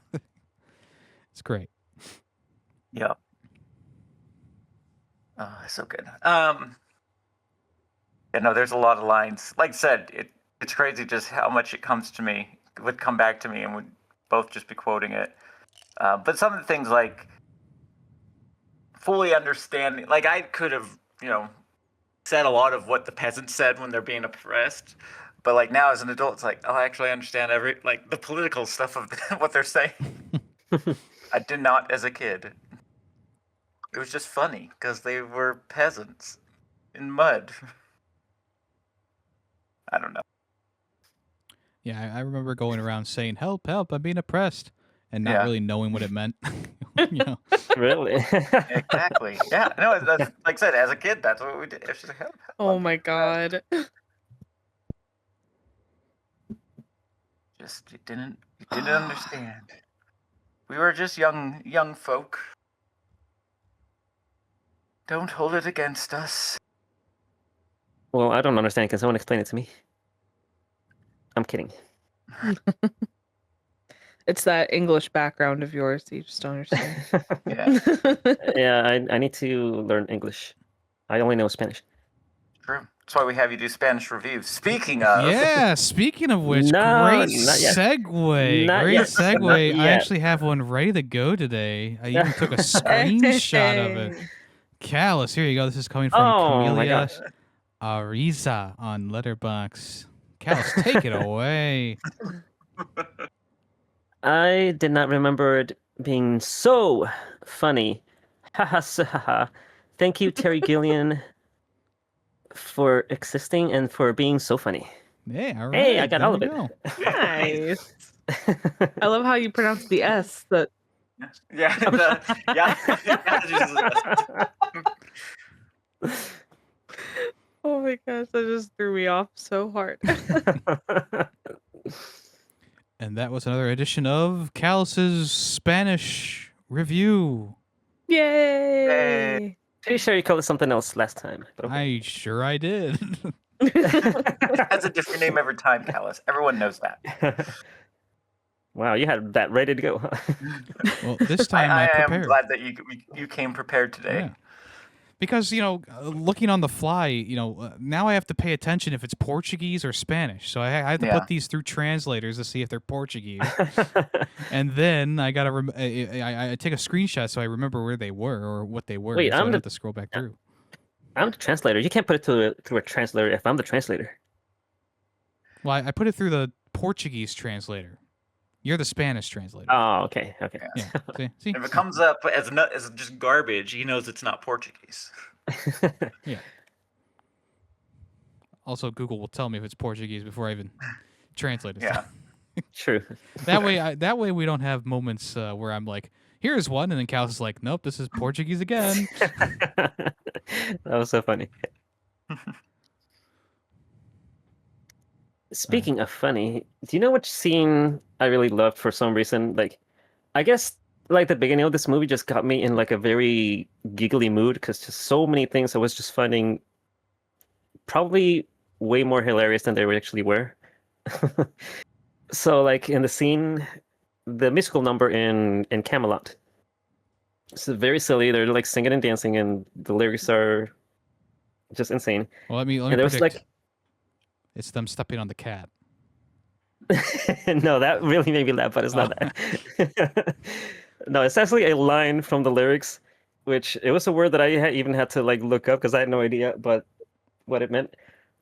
It's great. Yeah. Oh, so good. There's a lot of lines. Like I said, it's crazy just how much it would come back to me, and would both just be quoting it. But some of the things like fully understanding, like I could have, said a lot of what the peasants said when they're being oppressed. But like now as an adult, it's like, oh, I actually understand the political stuff of what they're saying. I did not as a kid. It was just funny because they were peasants in mud. I don't know. Yeah, I remember going around saying, "Help, help! I'm being oppressed," and not Yeah. really knowing what it meant. You know, Really? Exactly. Yeah. No, that's, like I said, as a kid, that's what we did. It's just like, help, help, Oh I'm my being oppressed. god. Just you didn't understand. We were just young folk. Don't hold it against us. Well, I don't understand. Can someone explain it to me? I'm kidding. It's that English background of yours that you just don't understand. Yeah, Yeah, I need to learn English. I only know Spanish. true. That's why we have you do Spanish reviews. Speaking of, yeah. Speaking of which, No, great not yet. segue. Not Great yet. segue. Not I yet. actually have one ready to go today. I even took a screenshot of it. Callus, here you go. This is coming from Oh my Camellia gosh. Ariza on Letterboxd. Callus, take it away. I did not remember it being so funny. Haha. Thank you, Terry Gilliam, for existing and for being so funny. Hey, all right. Hey, I got there all of you it. go. Nice. I love how you pronounce the S. That yeah, oh my gosh, that just threw me off so hard. And that was another edition of Callus's Spanish review. Yay! Pretty sure you called it something else last time. But okay. I sure I did. has a different name every time, Callus. Everyone knows that. Wow, you had that ready to go. Huh? Well, this time I I am prepared. glad that you came prepared today. Yeah. Because, looking on the fly, now I have to pay attention if it's Portuguese or Spanish. So I have to Yeah. put these through translators to see if they're Portuguese. And then I got to I take a screenshot so I remember where they were or what they were. Wait, so I I'm don't the- have to scroll back through. I'm the translator. You can't put it through a translator if I'm the translator. Well, I put it through the Portuguese translator. You're the Spanish translator. Oh, okay. Yeah. See? If it comes up as just garbage, he knows it's not Portuguese. Yeah. Also, Google will tell me if it's Portuguese before I even translate it. Yeah. True. That way we don't have moments where I'm like, here's one, and then Cal's is like, nope, this is Portuguese again. That was so funny. Speaking of funny, do you know which scene I really loved for some reason? Like, I guess like the beginning of this movie just got me in like a very giggly mood because just so many things I was just finding probably way more hilarious than they actually were. So like in the scene, the musical number in Camelot. It's very silly. They're like singing and dancing, and the lyrics are just insane. Well, let me And there was predict. like, It's them stepping on the cat. no, that really made me laugh, but it's not that. No, it's actually a line from the lyrics, which it was a word that I even had to like look up because I had no idea but what it meant.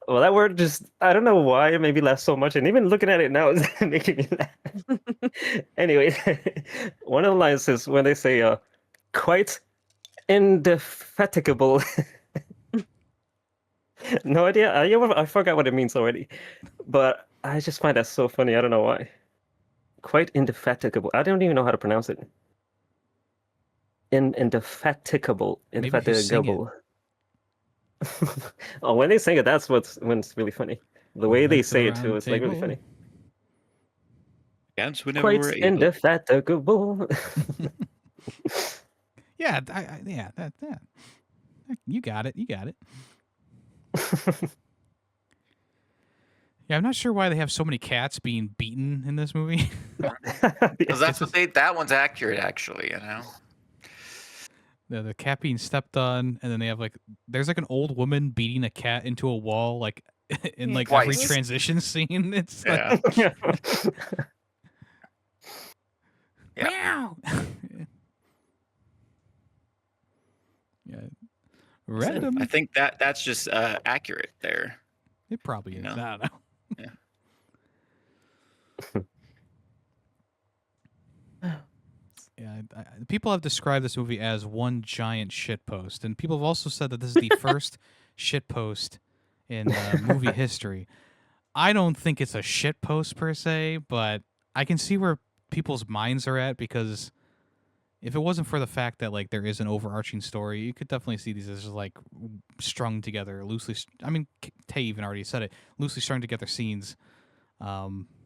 Well, that word just, I don't know why it made me laugh so much, and even looking at it now is making me laugh. Anyway, one of the lines is when they say, quite indefatigable. No idea. I forgot what it means already, but I just find that so funny. I don't know why. Quite indefatigable. I don't even know how to pronounce it. Indefatigable. Maybe if you sing it. Indefatigable. Oh, when they sing it, that's when it's really funny. The way they Let's say it around too, the it's like really table. funny. Dance whenever Quite we're able. indefatigable. Yeah, yeah, that. You got it. Yeah, I'm not sure why they have so many cats being beaten in this movie. Because that's what that one's accurate, actually, you know? The cat being stepped on, and then they have there's an old woman beating a cat into a wall, in every Twice. transition scene. It's Yeah. Yeah. meow. Yeah, random. I think that's just accurate there. It probably is. know. I don't know. Yeah, people have described this movie as one giant shitpost, and people have also said that this is the first shitpost in movie history. I don't think it's a shitpost per se, but I can see where people's minds are at, because if it wasn't for the fact that like there is an overarching story, you could definitely see these as just like strung together, loosely. I mean, Tay even already said it, loosely strung together scenes,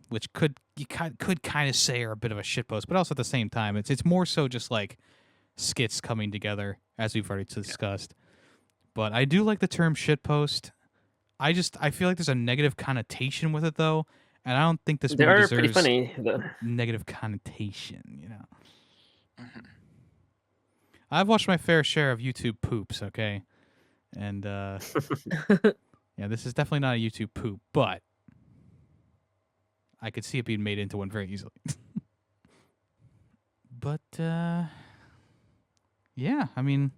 which could kind of say are a bit of a shitpost, but also at the same time, it's more so just like skits coming together, as we've already discussed. But I do like the term shitpost. I feel like there's a negative connotation with it though, and I don't think this They movie are pretty deserves funny. Though. negative connotation. You know, Mhm. I've watched my fair share of YouTube poops. Okay, and yeah, this is definitely not a YouTube poop, but I could see it being made into one very easily. But yeah, I mean,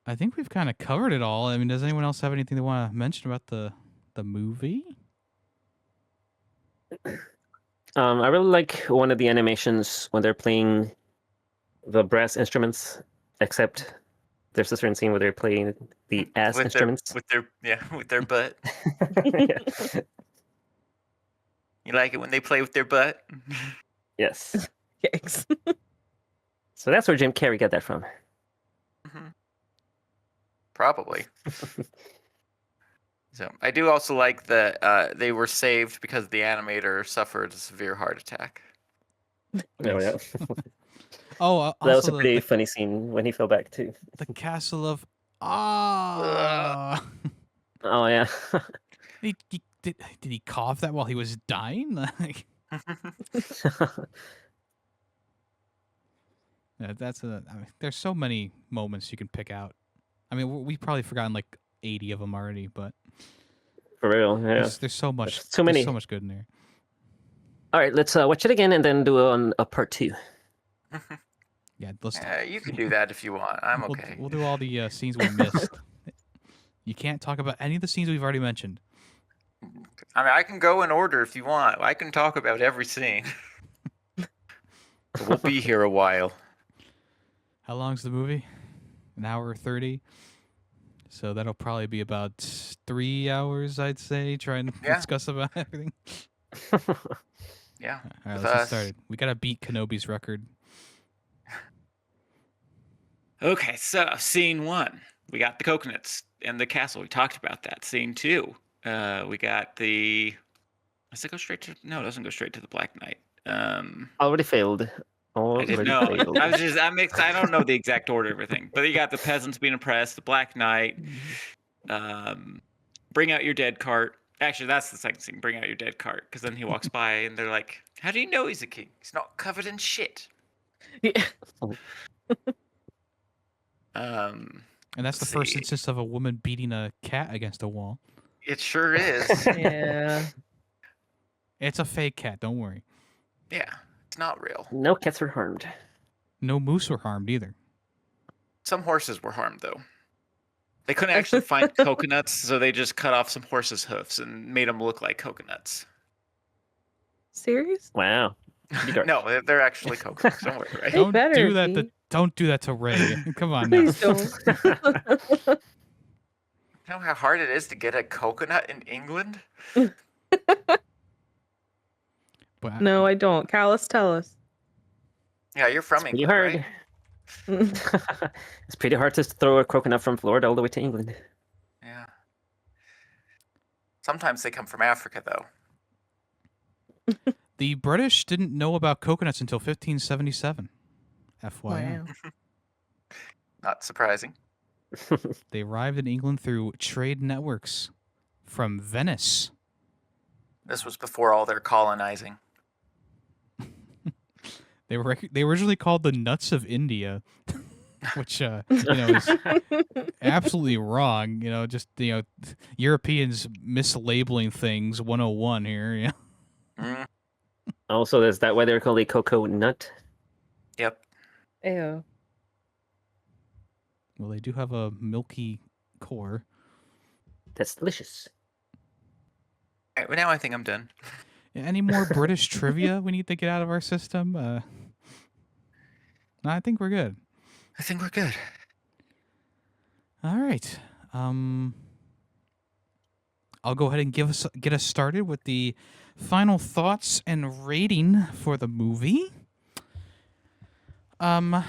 I think we've kind of covered it all. I mean, does anyone else have anything they want to mention about the movie? I really like one of the animations when they're playing the brass instruments, except there's a certain scene where they're playing the ass with instruments. with their butt. Yeah. You like it when they play with their butt? Yes. Yikes. So that's where Jim Carrey got that from. Mhm. Probably. So I do also like that they were saved because the animator suffered a severe heart attack. Oh yeah. Oh, That was also a pretty funny scene when he fell back too. the castle of ah. Oh yeah. Did he cough that while he was dying? Like, yeah, that's a. I mean, there's so many moments you can pick out. I mean, we've probably forgotten like 80 of them already, but For real. Yeah. there's so much. There's too many. There's so much good in there. All right, let's watch it again and then do a part 2. Yeah, let's. You can do that if you want. I'm okay. We'll do all the scenes we missed. You can't talk about any of the scenes we've already mentioned. I mean, I can go in order if you want. I can talk about every scene. We'll be here a while. How long's the movie? An hour 30. So that'll probably be about 3 hours, I'd say, trying to Yeah. discuss about everything. Yeah. All right, With let's get us. started. We gotta beat Kenobi's record. Okay, so scene 1, we got the coconuts and the castle. We talked about that. Scene 2, we got the. Does it go straight to? No, it doesn't go straight to the Black Knight. Already failed. I Already didn't know. failed. I mixed. I don't know the exact order of everything, but you got the peasants being oppressed, the Black Knight, bring out your dead cart. Actually, that's the second scene. Bring out your dead cart, because then he walks by and they're like, "How do you know he's a king? He's not covered in shit." Yeah. And that's the Let's first see. instance of a woman beating a cat against a wall. It sure is. Yeah. It's a fake cat, don't worry. Yeah, it's not real. No cats were harmed. No moose were harmed either. Some horses were harmed though. They couldn't actually find coconuts, so they just cut off some horses' hoofs and made them look like coconuts. Serious? Wow. Pretty dark. No, they're actually coconuts. Don't worry, right? They Don't better do that. be. Don't do that to Ray. Come on now. Please don't. You know how hard it is to get a coconut in England? But No, I don't. Callus, tell us. Yeah, you're from Pretty England, hard. right? It's pretty hard to throw a coconut from Florida all the way to England. Yeah. Sometimes they come from Africa, though. the British didn't know about coconuts until 1577. FYI. Wow. Not surprising. They arrived in England through trade networks from Venice. This was before all their colonizing. They were originally called the nuts of India, which is absolutely wrong. Just Europeans mislabeling things 101 here. Yeah. Mm, Also, is that why they're called a cocoa nut? yep. Ew. Well, they do have a milky core. That's delicious. All right, well, now I think I'm done. Any more British trivia we need to get out of our system? I think we're good. I think we're good. All right. I'll go ahead and get us started with the final thoughts and rating for the movie. Should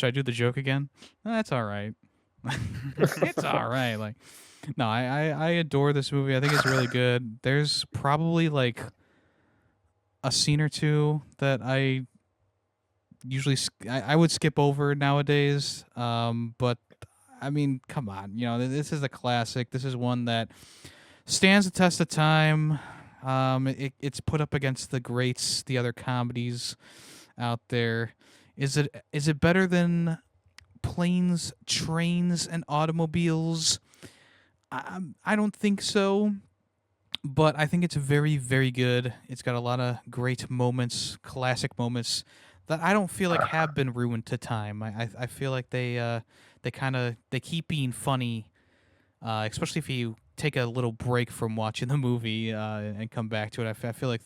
I do the joke again? That's all right. It's all right. Like, no, I adore this movie. I think it's really good. There's probably like a scene or two that I usually I would skip over nowadays. But I mean, come on, this is a classic. This is one that stands the test of time. It's put up against the greats, the other comedies out there. Is it better than Planes, Trains, and Automobiles? I don't think so, but I think it's very, very good. It's got a lot of great moments, classic moments that I don't feel like have been ruined to time. I feel like they keep being funny, especially if you take a little break from watching the movie and come back to it. I feel like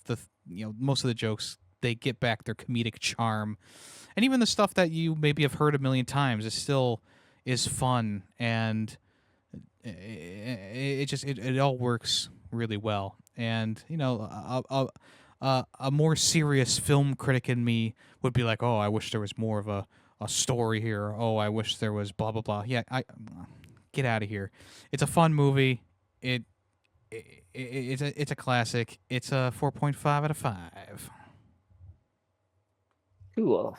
most of the jokes, they get back their comedic charm, and even the stuff that you maybe have heard a million times, it still is fun, and it all works really well. And a more serious film critic in me would be like, oh, I wish there was more of a story here. Oh, I wish there was blah blah blah. Yeah, get out of here. It's a fun movie. It's a classic. It's a 4.5 out of 5. Cool.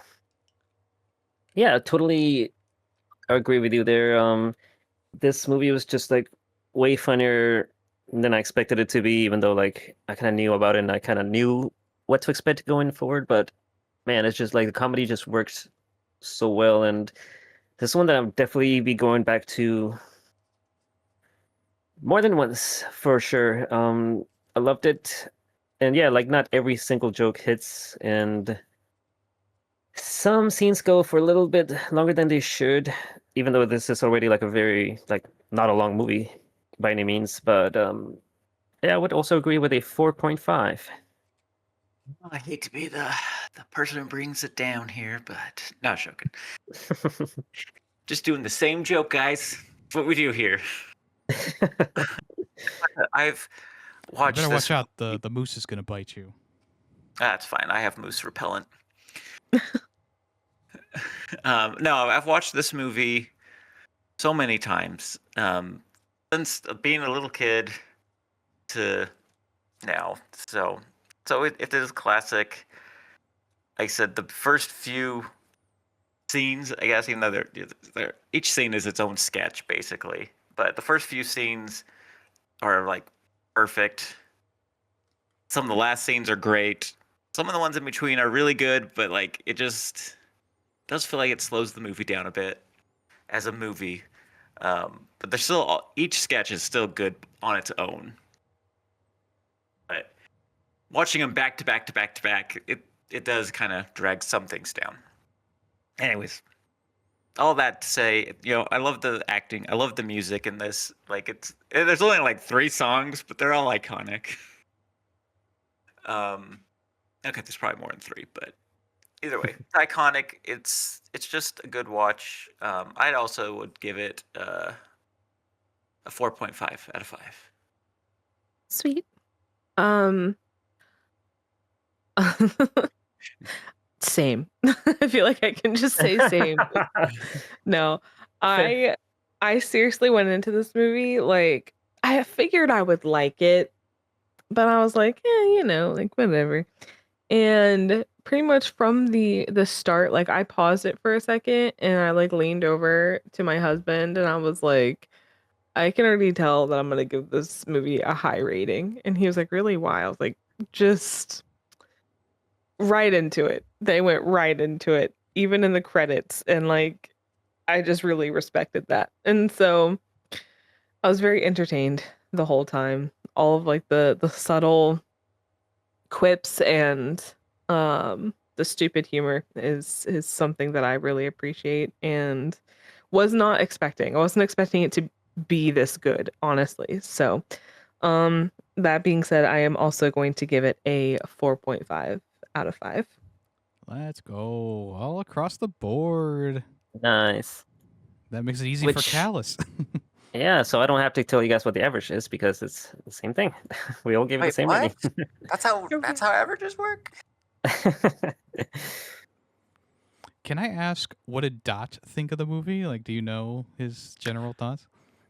Yeah, totally agree with you there. This movie was just like way funnier than I expected it to be, even though like I kind of knew about it and I kind of knew what to expect going forward. But man, it's just like the comedy just works so well, and this is one that I'll definitely be going back to more than once for sure. I loved it, and yeah, like not every single joke hits, and some scenes go for a little bit longer than they should, even though this is already like a very like not a long movie by any means. But yeah, I would also agree with a 4.5. I hate to be the person who brings it down here, but not joking. Just doing the same joke, guys. That's what we do here. I've You watched better this. watch out. The moose is gonna bite you. That's fine. I have moose repellent. No, I've watched this movie so many times. Since being a little kid to now. So it is classic. Like I said, the first few scenes, I guess, even though they're each scene is its own sketch, basically. But the first few scenes are like perfect. Some of the last scenes are great. Some of the ones in between are really good, but like it just does feel like it slows the movie down a bit as a movie. But there's still each sketch is still good on its own. But watching them back to back to back to back, it does kind of drag some things down. Anyways, all that to say, I love the acting. I love the music in this. Like there's only like 3 songs, but they're all iconic. Okay, there's probably more than 3, but either way, it's iconic. It's just a good watch. I'd also would give it a 4.5 out of 5. Sweet. Same. I feel like I can just say same. No, I seriously went into this movie like I figured I would like it, but I was like, like whatever. And pretty much from the start, like I paused it for a second and I like leaned over to my husband and I was like, I can already tell that I'm gonna give this movie a high rating. And he was like, really? Why? I was like, just right into it. They went right into it, even in the credits. And like, I just really respected that. And so I was very entertained the whole time. All of like the subtle quips and the stupid humor is something that I really appreciate and was not expecting. I wasn't expecting it to be this good, honestly. So that being said, I am also going to give it a 4.5 out of 5. Let's go all across the board. Nice. That makes it easy for Which- Callus. Yeah, so I don't have to tell you guys what the average is because it's the same thing. We all gave it the Wait, same what? rating. That's how averages work. Can I ask, what did Dot think of the movie? Like, do you know his general thoughts?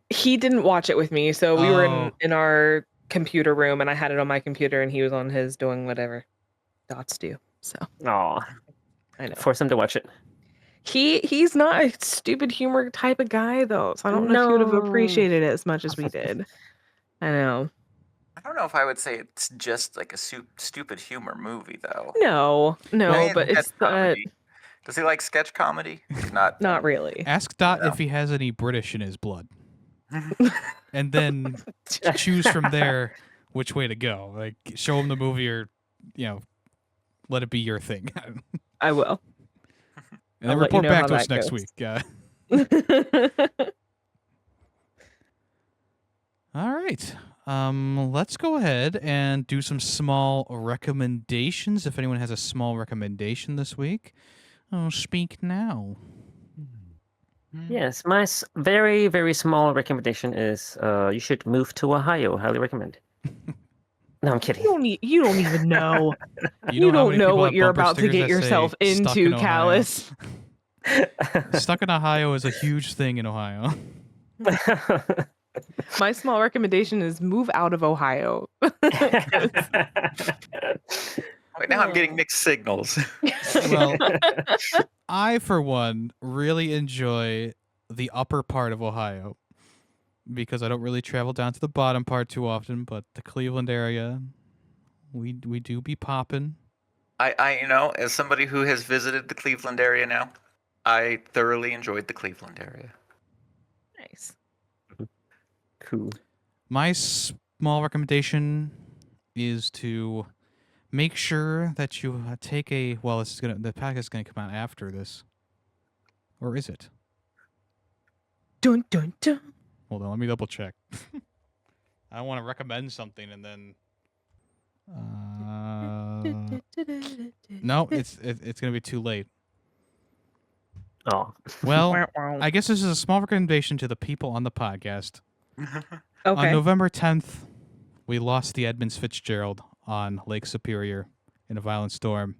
He didn't watch it with me, so we were Oh. in our computer room, and I had it on my computer, and he was on his doing whatever dots do. So Aw, I know force him to watch it. he's not a stupid humor type of guy though, so I don't know if he would have No. appreciated it as much as we did. I know. I don't know if I would say it's just like a stupid humor movie, though. No, Maybe but sketch it's the, comedy. Does he like sketch comedy? Not. not really. Ask Dot No. if he has any British in his blood, and then choose from there which way to go. Like, show him the movie, or let it be your thing. I will. And then I'll let you report know back how to us that next goes. week. All right. Let's go ahead and do some small recommendations. If anyone has a small recommendation this week, speak now. Yes, my very, very small recommendation is you should move to Ohio. Highly recommend. No, I'm kidding. You don't even know. You how don't many know people what have you're bumper about to stickers get that say, yourself "Stuck into, in Ohio"? Callus. Stuck in Ohio is a huge thing in Ohio. My small recommendation is move out of Ohio. Wait, now I'm getting mixed signals. Well, I, for one, really enjoy the upper part of Ohio because I don't really travel down to the bottom part too often, but the Cleveland area, we do be popping. I as somebody who has visited the Cleveland area now, I thoroughly enjoyed the Cleveland area. Nice. Cool. My small recommendation is to make sure that you take the podcast is gonna come out after this, or is it? Dun dun dun. Hold on, let me double check. I don't want to recommend something and then. No, it's gonna be too late. Oh, Well, I guess this is a small recommendation to the people on the podcast. On Okay. November 10th, we lost the Edmunds Fitzgerald on Lake Superior in a violent storm.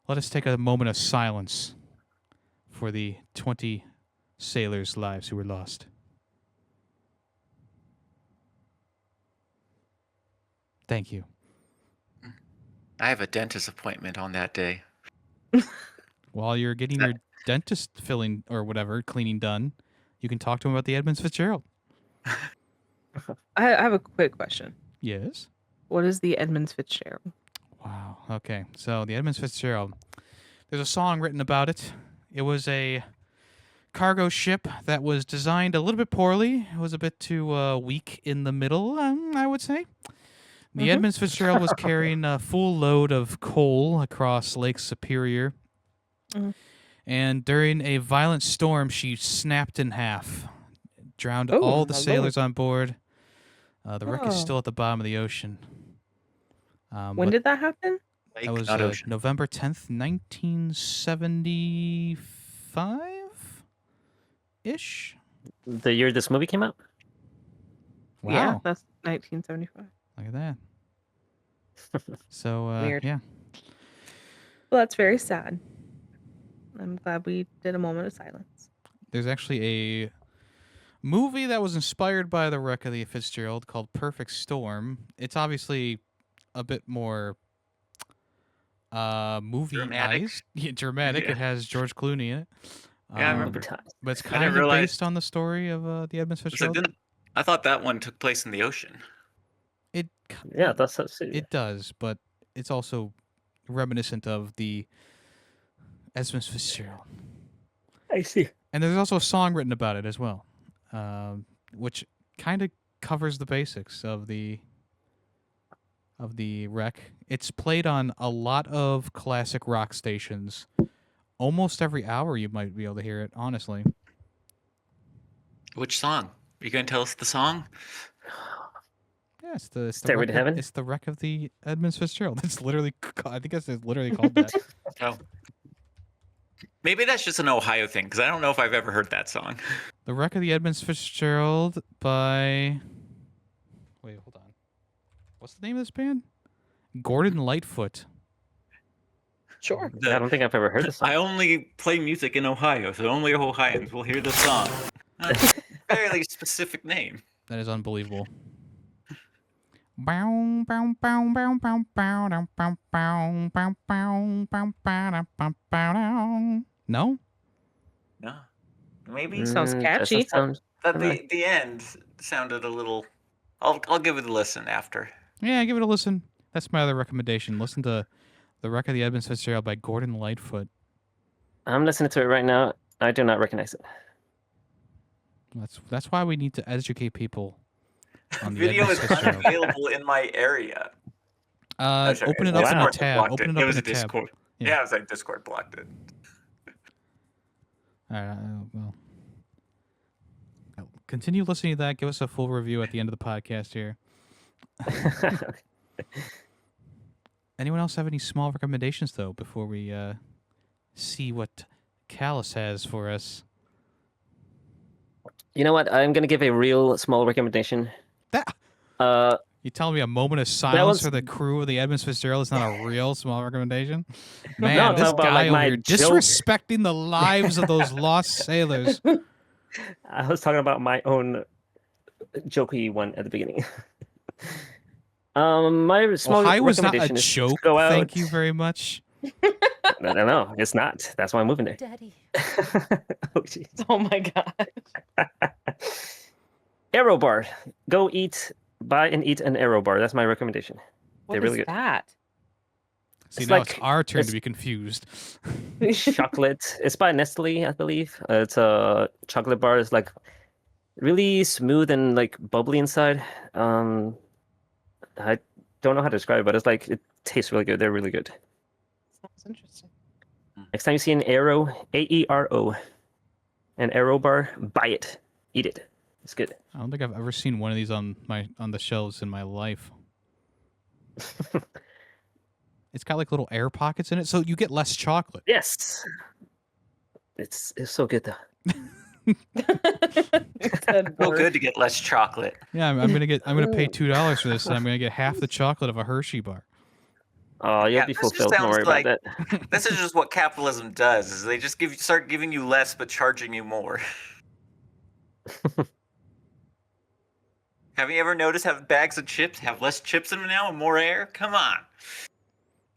Let us take a moment of silence for the 20 sailors' lives who were lost. Thank you. I have a dentist appointment on that day. While you're getting your dentist filling or whatever cleaning done, you can talk to him about the Edmunds Fitzgerald. I have a quick question. Yes. What is the Edmunds Fitzgerald? Wow. Okay. So the Edmunds Fitzgerald. There's a song written about it. It was a cargo ship that was designed a little bit poorly. It was a bit too weak in the middle, I would say. The Edmunds Fitzgerald was carrying a full load of coal across Lake Superior. And during a violent storm, she snapped in half, drowned Oh, all the my sailors on board. The wreck is Oh. still at the bottom of the ocean. When but did that happen? Lake, that was not ocean. November 10th, 1975-ish. the year this movie came out? Wow. Yeah, that's 1975. Look at that. So, Weird. yeah. Well, that's very sad. I'm glad we did a moment of silence. There's actually a movie that was inspired by the wreck of the Fitzgerald called Perfect Storm. It's obviously a bit more movie-ized. Yeah, dramatic. Yeah. It has George Clooney in it. Yeah, I remember. But it's I kind didn't of realize- based on the story of the Edmunds Fitzgerald. I thought that one took place in the ocean. It Yeah, that's it does, but it's also reminiscent of the Edmunds Fitzgerald. I see. And there's also a song written about it as well, which kind of covers the basics of the wreck. It's played on a lot of classic rock stations. Almost every hour you might be able to hear it, honestly. Which song? Are you going to tell us the song? Yeah, it's the Stairway to Heaven? It's the wreck of the Edmund Fitzgerald. It's literally I think it's literally called that. Oh. Maybe that's just an Ohio thing, because I don't know if I've ever heard that song. The wreck of the Edmund Fitzgerald by. Wait, hold on. What's the name of this band? Gordon Lightfoot. Sure. I don't think I've ever heard this song. I only play music in Ohio, so only Ohioans will hear the song. Fairly specific name. That is unbelievable. Bow, bow, bow, bow, bow, bow, dow, bow, bow, bow, bow, bow, bow, dow, bow, bow, dow. No? No. Maybe Sounds catchy. Sounds but the end sounded a little. I'll give it a listen after. Yeah, give it a listen. That's my other recommendation. Listen to The Wreck of the Edmund Fitzgerald by Gordon Lightfoot. I'm listening to it right now. I do not recognize it. That's why we need to educate people on the Video Edmund is Fitzgerald. unavailable in my area. Sorry, Open it up in a Discord tab. blocked Open it. it up It was in a a tab. Discord. Yeah. Yeah, it was like Discord blocked it. All right, well. Continue listening to that. Give us a full review at the end of the podcast here. Anyone else have any small recommendations, though, before we see what Callus has for us? You know what? I'm gonna give a real small recommendation. That Uh, You telling me a moment of silence was- for the crew of the Edmund Fitzgerald is not a real small recommendation? Man, No, this about, guy like, over my here joke. disrespecting the lives of those lost sailors. I was talking about my own jokey one at the beginning. My small Ohio was not a recommendation is to joke. go out. Thank you very much. No, it's not. That's why I'm moving there. Daddy. Oh, jeez. Oh my god. Aero bar. Go buy and eat an Aero bar. That's my recommendation. What They're is really good. that? See, It's now like- it's our turn to it's- be confused. Chocolate. It's by Nestle, I believe. It's a chocolate bar. It's like really smooth and like bubbly inside. I don't know how to describe it, but it's like it tastes really good. They're really good. Sounds interesting. Next time you see an Aero, AERO, an Aero bar, buy it, eat it. It's good. I don't think I've ever seen one of these on the shelves in my life. It's got like little air pockets in it, so you get less chocolate. Yes, it's so good though. Oh, good to get less chocolate. Yeah, I'm gonna pay $2 for this, and I'm gonna get half the chocolate of a Hershey bar. Oh, you'll Yeah, be this just fulfilled. Don't sounds worry like- about that. This is just what capitalism does. Is they just start giving you less but charging you more. Have you ever noticed how bags of chips have less chips in them now and more air? Come on.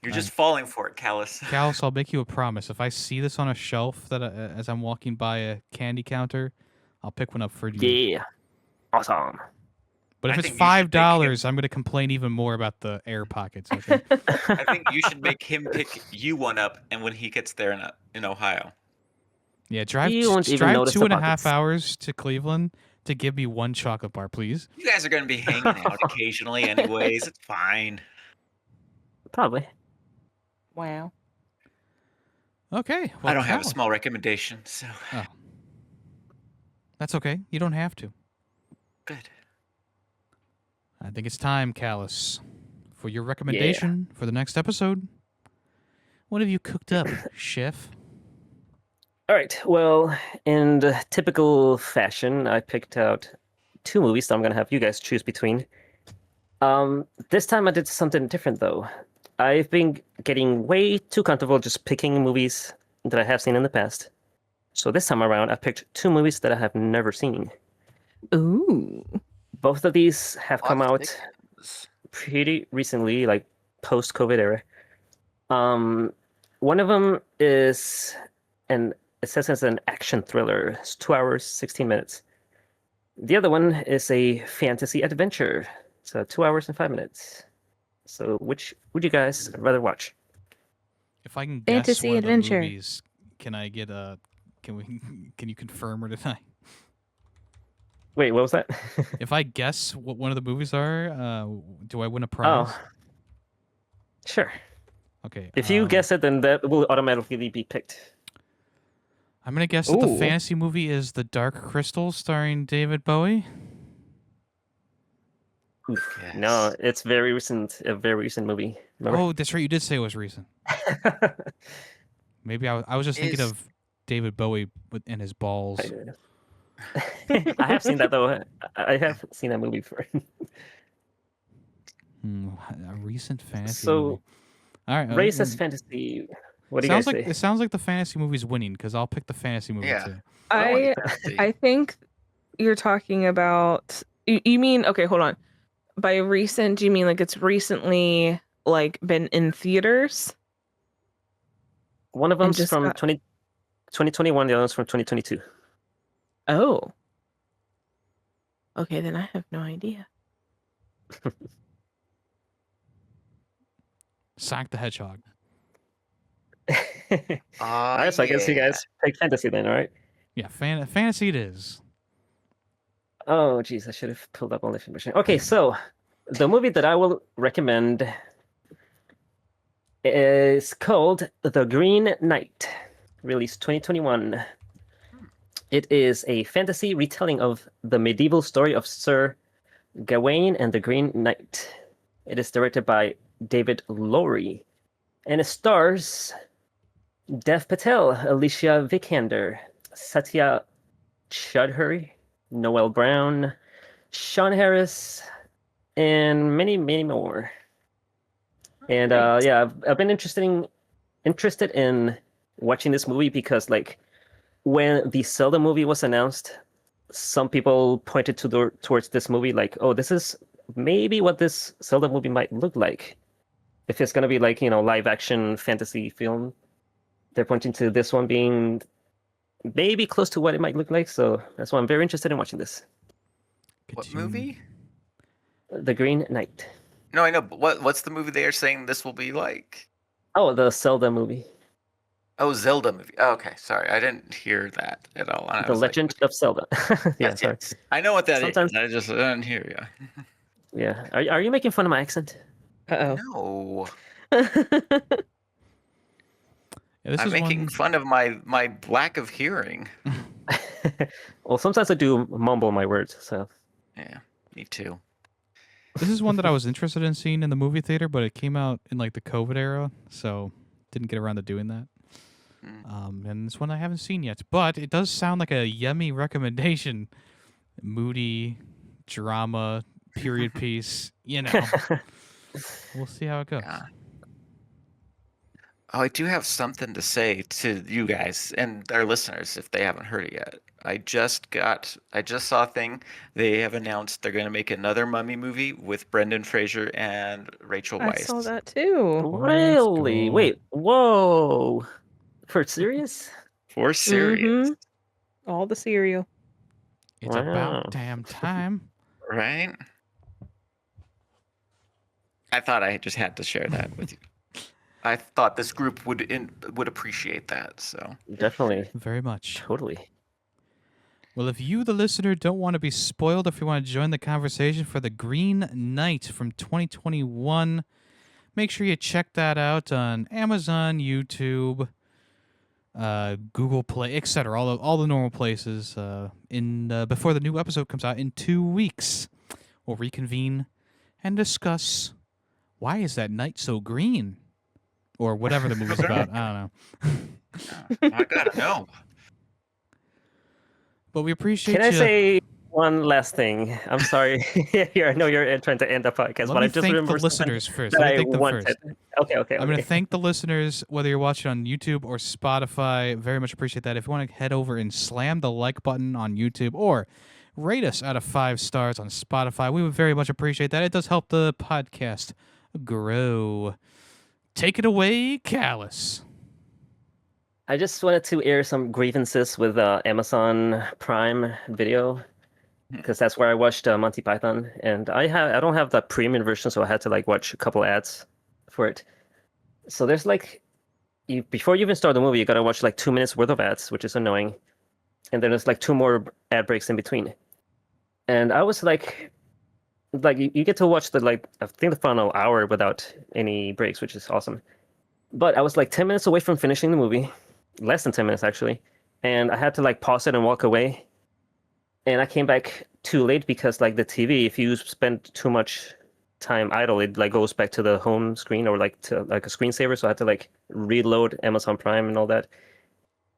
You're just falling for it, Callus. Callus, I'll make you a promise. If I see this on a shelf that as I'm walking by a candy counter, I'll pick one up for you. Yeah, awesome. But if I it's think you should make $5, I'm gonna complain even more about the air pockets. Okay? I think you should make him pick you one up, and when he gets there in Ohio. Yeah, drive You won't even drive notice the 2.5 pockets. hours to Cleveland to give me one chocolate bar, please. You guys are going to be hanging out occasionally, anyways. It's fine. Probably. Wow. Okay. I don't have a Cal- small recommendation, so Oh. That's okay. You don't have to. good. I think it's time, Callus, for your recommendation for the next episode. What have you cooked up, chef? All right. Well, in the typical fashion, I picked out 2 movies that I'm gonna have you guys choose between. This time I did something different though. I've been getting way too comfortable just picking movies that I have seen in the past. So this time around, I picked 2 movies that I have never seen. Ooh. Both of these have come Lots of out big ones. pretty recently, like post-COVID era. One of them is it says it's an action thriller. It's 2 hours, 16 minutes. The other one is a fantasy adventure. So 2 hours and 5 minutes. So which would you guys rather watch? If I can guess Fantasy one of the adventure. movies, can I get a? Can you confirm or deny? Wait, what was that? If I guess what one of the movies are, do I win a prize? Oh, sure. Okay. If you guess it, then that will automatically be picked. I'm gonna guess that the Ooh. fantasy movie is The Dark Crystal, starring David Bowie. Oof. Yes. No, it's very recent. A very recent movie. Remember? Oh, that's right. You did say it was recent. Maybe I was just thinking Is- of David Bowie and his balls. I have seen that though. I have seen that movie before. A recent fantasy So, movie. All right. racist fantasy. What do you sounds guys like say? it sounds like the fantasy movie's winning because I'll pick the fantasy movie Yeah. too. I fantasy. I think you're talking about you mean okay, hold on. By recent, do you mean like it's recently like been in theaters? One of And them's just from got- 2021, the other one's from 2022. Oh. Okay, then I have no idea. Sonic the Hedgehog. All right, so I guess you yeah. guys pick fantasy then, all right? Yeah, fantasy it is. Oh, geez, I should have pulled up all the information. Okay, so the movie that I will recommend is called The Green Knight, released 2021. It is a fantasy retelling of the medieval story of Sir Gawain and the Green Knight. It is directed by David Lowery, and it stars Dev Patel, Alicia Vikander, Satya Chudhuri, Noel Brown, Sean Harris, and many, many more. And Right. yeah, I've been interested in watching this movie because, like, when the Zelda movie was announced, some people pointed towards this movie, like, oh, this is maybe what this Zelda movie might look like. If it's gonna be like, live action fantasy film, they're pointing to this one being maybe close to what it might look like. So that's why I'm very interested in watching this. What Could you- movie? The Green Knight. No, I know, but what's the movie they are saying this will be like? Oh, the Zelda movie. Oh, Zelda movie. Oh, okay, sorry, I didn't hear that at all. I The was like, Legend of Zelda. Yeah, yes, sorry. yes. I know what that is. Sometimes- I just didn't hear you. Yeah. Are you making fun of my accent? Uh No, oh. Yeah, this I'm is making one. fun of my lack of hearing. Well, sometimes I do mumble my words, so. Yeah, me too. This is one that I was interested in seeing in the movie theater, but it came out in like the COVID era, so didn't get around to doing that. And it's one I haven't seen yet, but it does sound like a Yemmy recommendation. Moody drama, period piece. We'll see how it goes. Yeah. Oh, I do have something to say to you guys and our listeners if they haven't heard it yet. I just saw a thing. They have announced they're going to make another Mummy movie with Brendan Fraser and Rachel I Weisz. saw that too. Really? go. Wait, whoa. For serious? For serious, Mhm. All the cereal. It's Wow. about damn time. right? I thought I just had to share that with you. I thought this group would appreciate that. So Definitely. Very much. Totally. Well, if you, the listener, don't want to be spoiled, if you want to join the conversation for The Green Knight from 2021, make sure you check that out on Amazon, YouTube, Google Play, etc. All the normal places. Before the new episode comes out in 2 weeks, we'll reconvene and discuss why is that night so green, or whatever the movie's about. I don't know. I gotta know. But we appreciate Can I you. say one last thing? I'm sorry. I know you're trying to end the podcast, Let but me I just thank the remembered something listeners first. that Let me I thank them wanted. first. Okay. I'm going to thank the listeners, whether you're watching on YouTube or Spotify. Very much appreciate that. If you want to head over and slam the like button on YouTube or rate us out of 5 stars on Spotify, we would very much appreciate that. It does help the podcast grow. Take it away, Callus. I just wanted to air some grievances with Amazon Prime Video because that's where I watched Monty Python, and I don't have the premium version, so I had to like watch a couple ads for it. So there's like, before you even start the movie, you gotta watch like 2 minutes worth of ads, which is annoying, and then there's like 2 more ad breaks in between. And I was like you get to watch the I think the final hour without any breaks, which is awesome. But I was like 10 minutes away from finishing the movie. Less than 10 minutes actually, and I had to like pause it and walk away, and I came back too late because like the TV, if you spend too much time idle, it like goes back to the home screen or like to like a screensaver. So I had to like reload Amazon Prime and all that.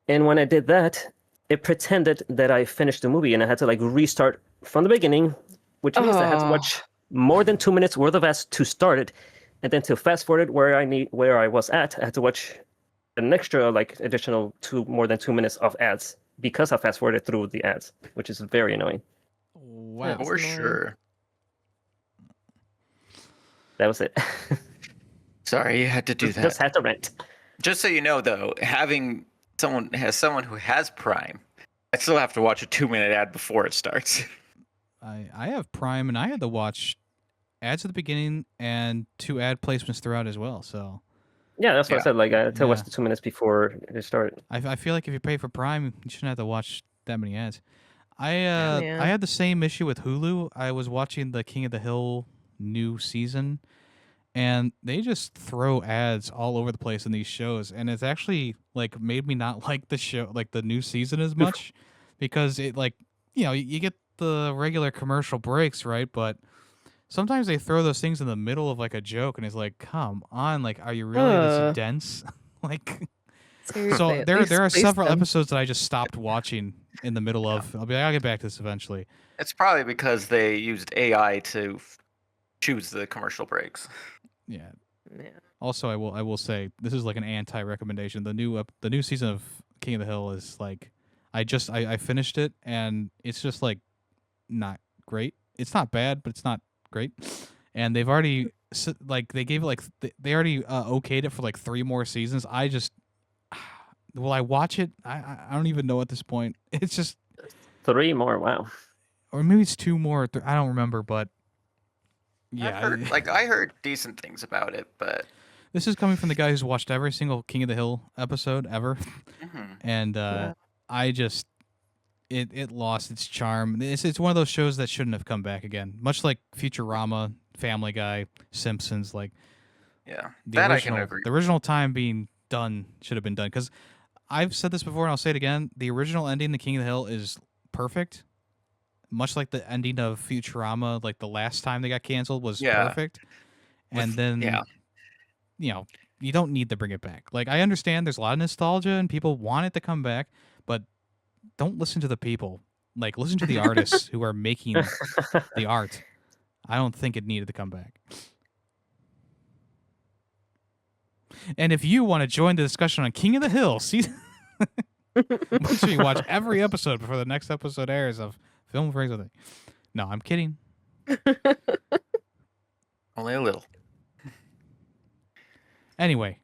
And when I did that, it pretended that I finished the movie, and I had to like restart from the beginning, which means I had to Oh. watch more than 2 minutes worth of ads to start it, and then to fast forward it where I was at, I had to watch an extra like additional more than 2 minutes of ads because I fast forwarded through the ads, which is very annoying. Wow. That's For annoying. sure. That was it. Sorry, you had to do that. Just had to rent. Just so you know, though, having someone who has Prime, I still have to watch a 2-minute ad before it starts. I have Prime, and I had to watch ads at the beginning and 2 ad placements throughout as well. So Yeah, that's what I Yeah. said. Like I had to watch Yeah. the 2 minutes before it started. I feel like if you pay for Prime, you shouldn't have to watch that many ads. I Yeah. I had the same issue with Hulu. I was watching the King of the Hill new season, and they just throw ads all over the place in these shows, and it's actually like made me not like the show, like the new season as much, because it like you get the regular commercial breaks, right? But sometimes they throw those things in the middle of like a joke, and it's like, come on, like, are you really this dense? Like, Seriously, so at there least are place several them. episodes that I just stopped watching in the middle of. I'll get back to this eventually. It's probably because they used AI to choose the commercial breaks. Yeah. Yeah. Also, I will say this is like an anti-recommendation. The new season of King of the Hill is like, I finished it, and it's just like not great. It's not bad, but it's not great. And they've already like they gave it like they already okayed it for like 3 more seasons. I just will I watch it? I don't even know at this point. It's just 3 more. Wow. or maybe it's 2 more. I don't remember, but yeah, I heard decent things about it, but this is coming from the guy who's watched every single King of the Hill episode ever, mhm. and Wow. I just it lost its charm. It's one of those shows that shouldn't have come back again. Much like Futurama, Family Guy, Simpsons, like Yeah, the that I original can agree. the original time being done should have been done, because I've said this before and I'll say it again. The original ending, The King of the Hill, is perfect. Much like the ending of Futurama, like the last time they got canceled, was Yeah. perfect. And then, yeah, you don't need to bring it back. Like, I understand there's a lot of nostalgia and people want it to come back, but don't listen to the people. Like, listen to the artists who are making the art. I don't think it needed to come back. And if you want to join the discussion on King of the Hill, make sure you watch every episode before the next episode airs of Film Freakz with it. No, I'm kidding. only a little. Anyway,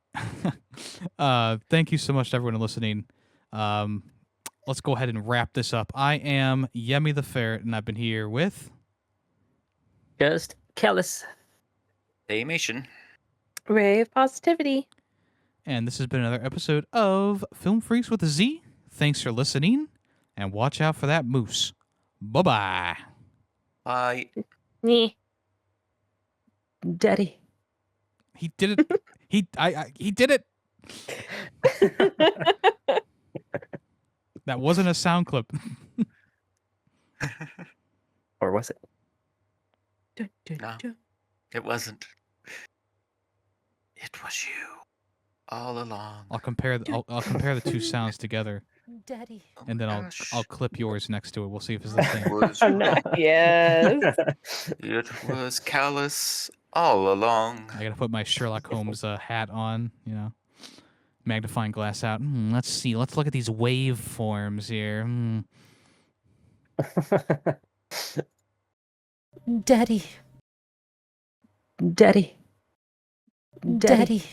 thank you so much to everyone listening. Let's go ahead and wrap this up. I am Yemmy the Ferret, and I've been here with... Just careless. Daymation. Ray of positivity. And this has been another episode of Film Freaks with a Z. Thanks for listening, and watch out for that moose. Bye-bye. Bye. Nee. Daddy. He did it. He did it. That wasn't a sound clip. Or was it? No. It wasn't. It was you all along. I'll compare the 2 sounds together, Daddy. Oh and my then gosh. I'll clip yours next to it. We'll see if it's the same. It was, Oh, no. Yes. it was callous all along. I gotta put my Sherlock Holmes hat on, magnifying glass out. Let's see. Let's look at these waveforms here. Daddy. Daddy. Daddy.